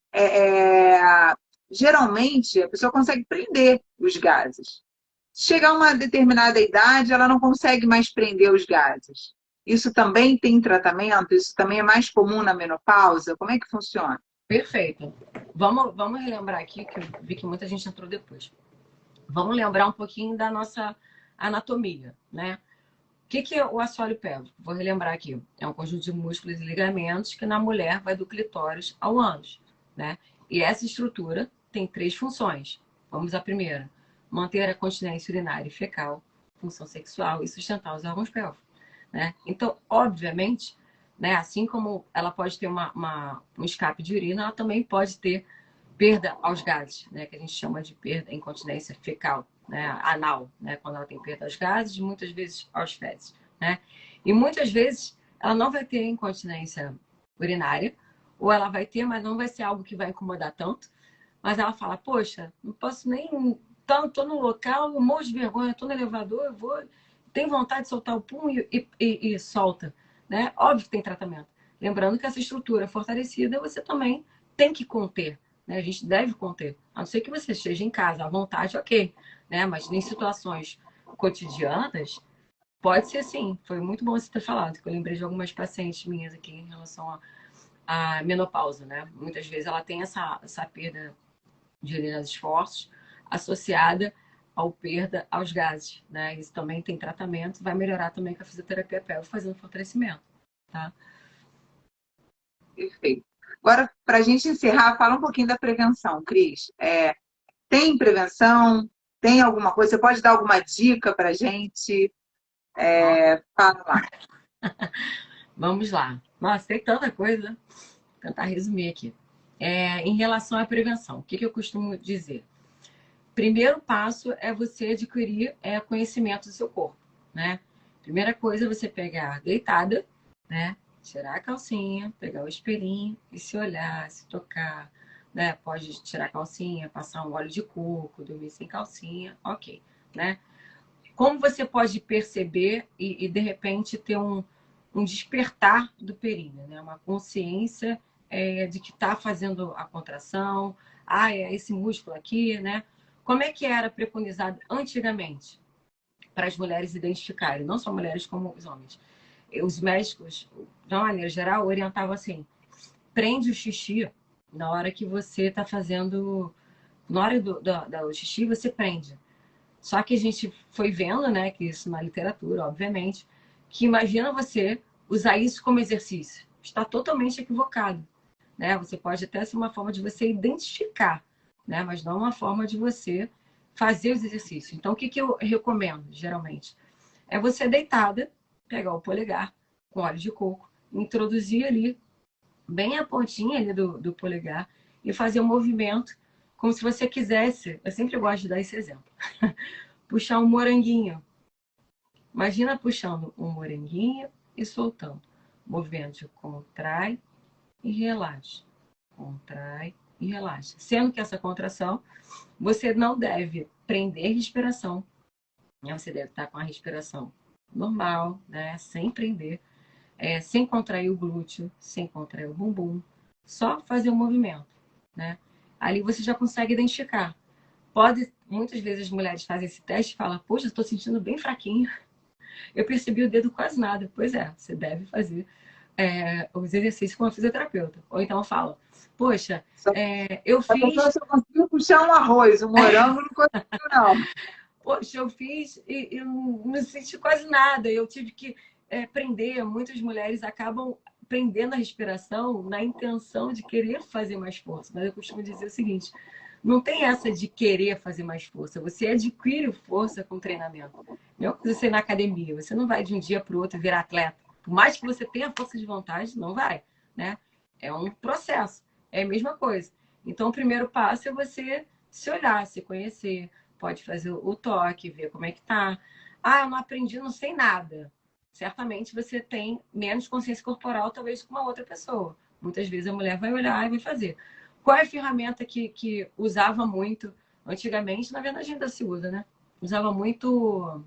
[SPEAKER 1] geralmente a pessoa consegue prender os gases. Se chegar a uma determinada idade, ela não consegue mais prender os gases. Isso também tem tratamento? Isso também é mais comum na menopausa? Como é que funciona?
[SPEAKER 2] Perfeito. Vamos relembrar aqui, que eu vi que muita gente entrou depois. Vamos lembrar um pouquinho da nossa anatomia, né? O que é o assoalho pélvico? Vou relembrar aqui. É um conjunto de músculos e ligamentos que na mulher vai do clitóris ao ânus, né? E essa estrutura tem 3 funções. Vamos à primeira. Manter a continência urinária e fecal, função sexual e sustentar os órgãos pélvicos, né? Então, obviamente, né, assim como ela pode ter um escape de urina, ela também pode ter perda aos gases, né, que a gente chama de perda incontinência fecal, né, anal, né, quando ela tem perda aos gases, muitas vezes aos fezes, né? E muitas vezes ela não vai ter incontinência urinária, ou ela vai ter, mas não vai ser algo que vai incomodar tanto, mas ela fala, poxa, não posso nem tô no local, eu morro de vergonha, tô no elevador, eu vou, tenho vontade de soltar o pum e solta, né? Óbvio que tem tratamento. Lembrando que essa estrutura fortalecida você também tem que conter, né? A gente deve conter. A não ser que você esteja em casa à vontade, ok, né? Mas em situações cotidianas, pode ser sim. Foi muito bom você ter falado, que eu lembrei de algumas pacientes minhas aqui em relação à menopausa, né? Muitas vezes ela tem essa perda de urinas esforços associada ao perda aos gases, né? Isso também tem tratamento, vai melhorar também com a fisioterapia pélvica fazendo fortalecimento, tá?
[SPEAKER 1] Perfeito. Agora, para a gente encerrar, fala um pouquinho da prevenção, Cris. Tem prevenção? Tem alguma coisa? Você pode dar alguma dica para a gente? Fala lá.
[SPEAKER 2] Vamos lá. Nossa, tem tanta coisa. Vou tentar resumir aqui. Em relação à prevenção, o que eu costumo dizer? Primeiro passo é você adquirir conhecimento do seu corpo, né? Primeira coisa é você pegar deitada, né? Tirar a calcinha, pegar o espelhinho e se olhar, se tocar, né? Pode tirar a calcinha, passar um óleo de coco, dormir sem calcinha, ok, né? Como você pode perceber e de repente ter um despertar do períneo, né? Uma consciência de que está fazendo a contração, é esse músculo aqui, né? Como é que era preconizado antigamente para as mulheres identificarem, não só mulheres como os homens? Os médicos, de uma maneira geral, orientavam assim: prende o xixi na hora que você está fazendo, na hora do xixi você prende. Só que a gente foi vendo, né, que isso na literatura, obviamente, que imagina você usar isso como exercício. Está totalmente equivocado, né? Você pode até ser uma forma de você identificar, né, mas não uma forma de você fazer os exercícios. Então, o que eu recomendo, geralmente? É você deitada, pegar o polegar com óleo de coco, introduzir ali, bem a pontinha ali do polegar, e fazer um movimento como se você quisesse. Eu sempre gosto de dar esse exemplo. Puxar um moranguinho. Imagina puxando um moranguinho e soltando. O movimento contrai e relaxa. Contrai e relaxa. Sendo que essa contração, você não deve prender a respiração. Você deve estar com a respiração normal, né? Sem prender, sem contrair o glúteo, sem contrair o bumbum. Só fazer o movimento, né? Ali você já consegue identificar. Muitas vezes as mulheres fazem esse teste e falam: poxa, estou sentindo bem fraquinho. Eu percebi o dedo quase nada. Pois é, você deve fazer os exercícios com a fisioterapeuta. Ou então fala: poxa, eu
[SPEAKER 1] A pessoa
[SPEAKER 2] fiz.
[SPEAKER 1] só conseguiu puxar um arroz, um morango não conseguiu, não.
[SPEAKER 2] Poxa, eu fiz e não senti quase nada. Eu tive que prender. Muitas mulheres acabam prendendo a respiração na intenção de querer fazer mais força. Mas eu costumo dizer o seguinte: não tem essa de querer fazer mais força. Você adquire força com treinamento. Não é você na academia. Você não vai de um dia para o outro virar atleta. Por mais que você tenha força de vontade, não vai, né? É um processo. É a mesma coisa. Então, o primeiro passo é você se olhar, se conhecer. Pode fazer o toque, ver como é que tá. Eu não aprendi, não sei nada. Certamente você tem menos consciência corporal, talvez, que uma outra pessoa. Muitas vezes a mulher vai olhar e vai fazer. Qual é a ferramenta que usava muito antigamente? Na verdade, ainda se usa, né? Usava muito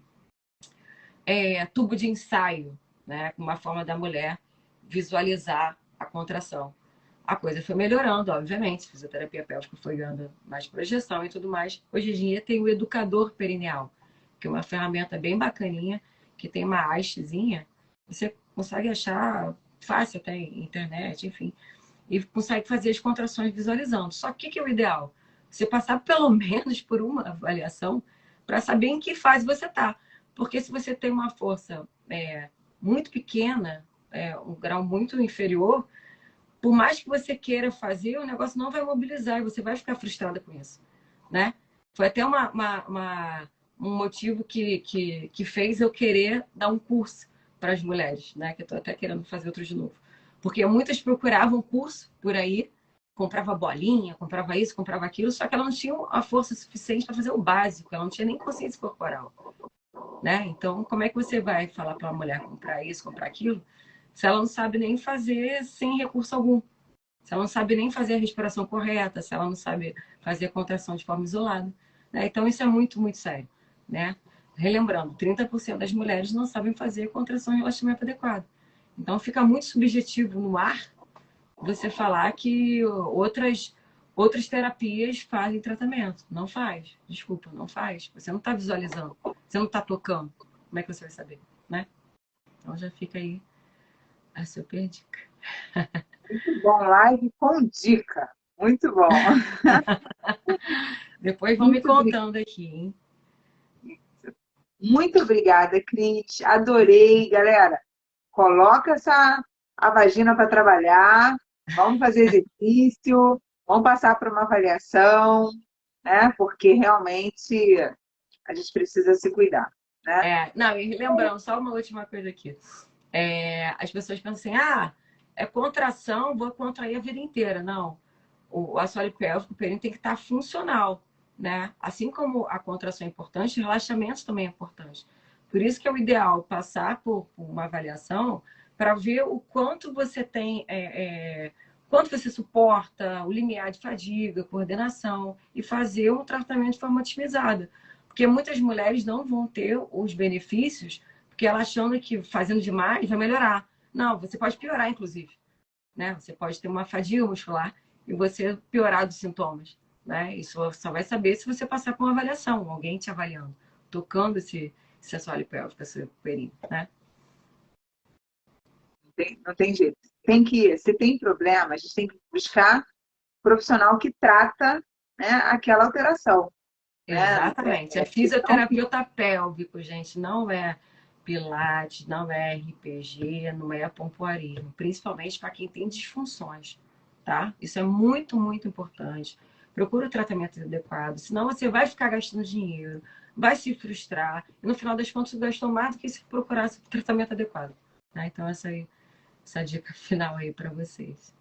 [SPEAKER 2] tubo de ensaio, né? Uma forma da mulher visualizar a contração. A coisa foi melhorando, obviamente. A fisioterapia pélvica foi ganhando mais projeção e tudo mais. Hoje em dia tem o educador perineal, que é uma ferramenta bem bacaninha, que tem uma hastezinha. Você consegue achar fácil até em internet, enfim. E consegue fazer as contrações visualizando. Só que o que é o ideal? Você passar pelo menos por uma avaliação para saber em que fase você está. Porque se você tem uma força muito pequena, um grau muito inferior, por mais que você queira fazer, o negócio não vai mobilizar e você vai ficar frustrada com isso, né? Foi até um motivo que fez eu querer dar um curso para as mulheres, né? Que eu estou até querendo fazer outro de novo. Porque muitas procuravam curso por aí, comprava bolinha, comprava isso, comprava aquilo, só que ela não tinha a força suficiente para fazer o básico, ela não tinha nem consciência corporal, né? Então, como é que você vai falar para uma mulher comprar isso, comprar aquilo, se ela não sabe nem fazer sem recurso algum? Se ela não sabe nem fazer a respiração correta, se ela não sabe fazer a contração de forma isolada. né? Então, isso é muito, muito sério, né? Relembrando, 30% das mulheres não sabem fazer contração e relaxamento adequado. Então, fica muito subjetivo no ar você falar que outras terapias fazem tratamento. Não faz. Desculpa, não faz. Você não está visualizando. Você não está tocando. Como é que você vai saber, né? Então, já fica aí a super dica.
[SPEAKER 1] Muito bom, live com dica. Muito bom.
[SPEAKER 2] Depois vão me
[SPEAKER 1] Muito,
[SPEAKER 2] contando aqui, hein?
[SPEAKER 1] muito obrigada, Cris. Adorei, galera. Coloca a vagina para trabalhar. Vamos fazer exercício. Vamos passar por uma avaliação, né? Porque realmente a gente precisa se cuidar, né?
[SPEAKER 2] Não, e lembrando, só uma última coisa aqui. As pessoas pensam assim, é contração, vou contrair a vida inteira. Não. O assoalho pélvico, o períneo tem que estar funcional, né? Assim como a contração é importante, o relaxamento também é importante. Por isso que é o ideal passar por uma avaliação para ver o quanto você tem, quanto você suporta, o limiar de fadiga, coordenação, e fazer um tratamento de forma otimizada. Porque muitas mulheres não vão ter os benefícios, porque elas achando que fazendo demais vai melhorar. Não, você pode piorar, inclusive, né? Você pode ter uma fadiga muscular e você piorar dos sintomas, né? Isso só vai saber se você passar por uma avaliação, alguém te avaliando, tocando esse assoalho pélvico, esse períneo, né?
[SPEAKER 1] Não tem jeito. Se tem problema, a gente tem que buscar profissional que trata, né, aquela alteração. Né?
[SPEAKER 2] Exatamente. É fisioterapeuta pélvico, gente, não é pilates, não é RPG, não é pompoarismo, principalmente para quem tem disfunções, tá? Isso é muito, muito importante. Procura o tratamento adequado, senão você vai ficar gastando dinheiro, vai se frustrar, e no final das contas você gastou mais do que se procurasse o tratamento adequado. Tá? Então, essa dica final aí para vocês.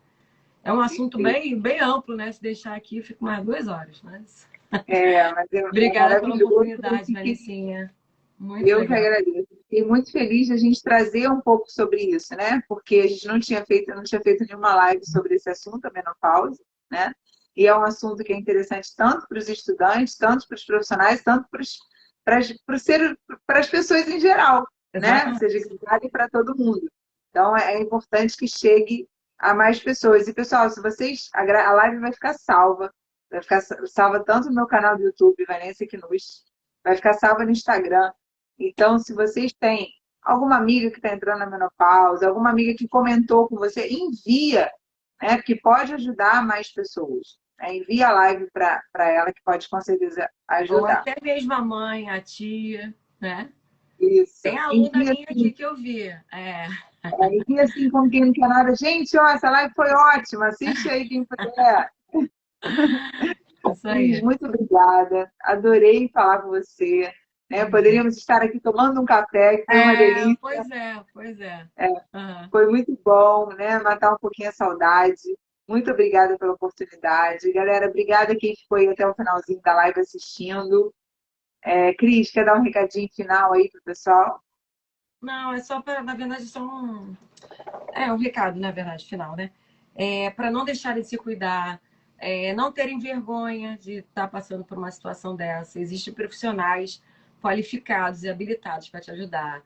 [SPEAKER 2] É um assunto bem, bem amplo, né? Se deixar aqui, fica mais 2 horas, mas...
[SPEAKER 1] Mas é
[SPEAKER 2] Obrigada pela
[SPEAKER 1] maravilhoso.
[SPEAKER 2] oportunidade, Vanicinha. Muito
[SPEAKER 1] Eu que
[SPEAKER 2] legal.
[SPEAKER 1] agradeço. Fiquei muito feliz de a gente trazer um pouco sobre isso, né? Porque a gente não tinha feito nenhuma live sobre esse assunto, a menopausa, né? E é um assunto que é interessante tanto para os estudantes, tanto para os profissionais, tanto para as pessoas em geral, né? Ou
[SPEAKER 2] Exatamente.
[SPEAKER 1] seja, que vale para todo mundo. Então, é importante que chegue a mais pessoas. E, pessoal, se vocês... A live vai ficar salva tanto no meu canal do YouTube, Vanessa Knust, vai ficar salva no Instagram. Então, se vocês têm alguma amiga que está entrando na menopausa, alguma amiga que comentou com você, envia, né? Porque pode ajudar mais pessoas. Né? Envia a live para ela, que pode com certeza
[SPEAKER 2] Ou
[SPEAKER 1] ajudar.
[SPEAKER 2] até mesmo a mãe, a tia, né?
[SPEAKER 1] Isso.
[SPEAKER 2] Tem aluna
[SPEAKER 1] Envia
[SPEAKER 2] minha aqui
[SPEAKER 1] assim,
[SPEAKER 2] que eu vi.
[SPEAKER 1] envia assim como quem não quer nada. Gente, ó, essa live foi ótima. Assiste aí quem puder.
[SPEAKER 2] Isso
[SPEAKER 1] Cris,
[SPEAKER 2] aí.
[SPEAKER 1] muito obrigada. Adorei falar com você. Né? Poderíamos estar aqui tomando um café, que foi uma delícia.
[SPEAKER 2] Pois é, pois é. Uhum.
[SPEAKER 1] Foi muito bom, né? Matar um pouquinho a saudade. Muito obrigada pela oportunidade. Galera, obrigada quem ficou aí até o finalzinho da live assistindo. Cris, quer dar um recadinho final aí pro pessoal?
[SPEAKER 2] Não, é só para, na verdade, um recado, na verdade, final, né? Para não deixarem de se cuidar, não terem vergonha de estar passando por uma situação dessa. Existem profissionais qualificados e habilitados para te ajudar.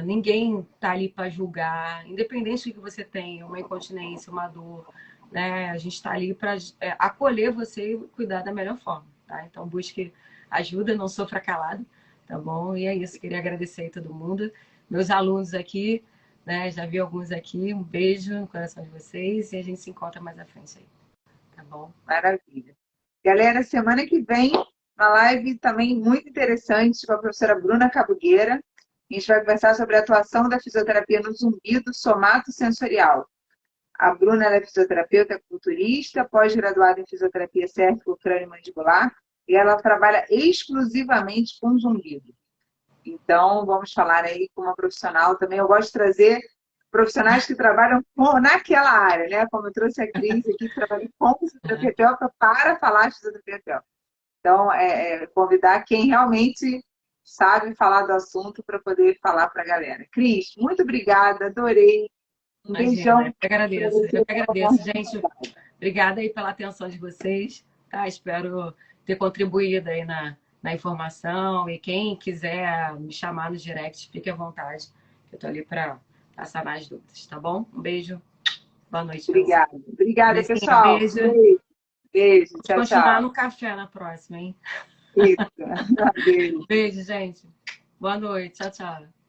[SPEAKER 2] Ninguém está ali para julgar, independente do que você tenha, uma incontinência, uma dor, né? A gente está ali para acolher você e cuidar da melhor forma, tá? Então busque ajuda, não sofra calado, tá bom? E é isso, queria agradecer a todo mundo, meus alunos aqui, né? Já vi alguns aqui, um beijo no coração de vocês e a gente se encontra mais à frente aí, tá bom?
[SPEAKER 1] Maravilha. Galera, semana que vem, uma live também muito interessante com a professora Bruna Cabugueira. A gente vai conversar sobre a atuação da fisioterapia no zumbido somatosensorial. A Bruna é fisioterapeuta culturista, pós-graduada em fisioterapia cérvico-crânio-mandibular, e ela trabalha exclusivamente com zumbido. Então, vamos falar aí com uma profissional também. Eu gosto de trazer profissionais que trabalham naquela área, né? Como eu trouxe a Cris aqui, que trabalha com fisioterapia pélvica para falar de fisioterapia pélvica. Então, convidar quem realmente sabe falar do assunto para poder falar para a galera. Cris, muito obrigada, adorei. Um
[SPEAKER 2] Imagina,
[SPEAKER 1] beijão.
[SPEAKER 2] eu que agradeço, gente. Obrigada aí pela atenção de vocês, tá? Espero ter contribuído aí na informação. E quem quiser me chamar no direct, fique à vontade. Eu tô ali para passar mais dúvidas, tá bom? Um beijo. Boa noite para você.
[SPEAKER 1] Obrigada. Obrigada,
[SPEAKER 2] Beijinho,
[SPEAKER 1] pessoal.
[SPEAKER 2] beijo.
[SPEAKER 1] Beijo. Beijo.
[SPEAKER 2] Vamos
[SPEAKER 1] Tchau,
[SPEAKER 2] continuar
[SPEAKER 1] tchau.
[SPEAKER 2] no café na próxima, hein?
[SPEAKER 1] Isso. Beijo.
[SPEAKER 2] Beijo, gente. Boa noite. Tchau, tchau.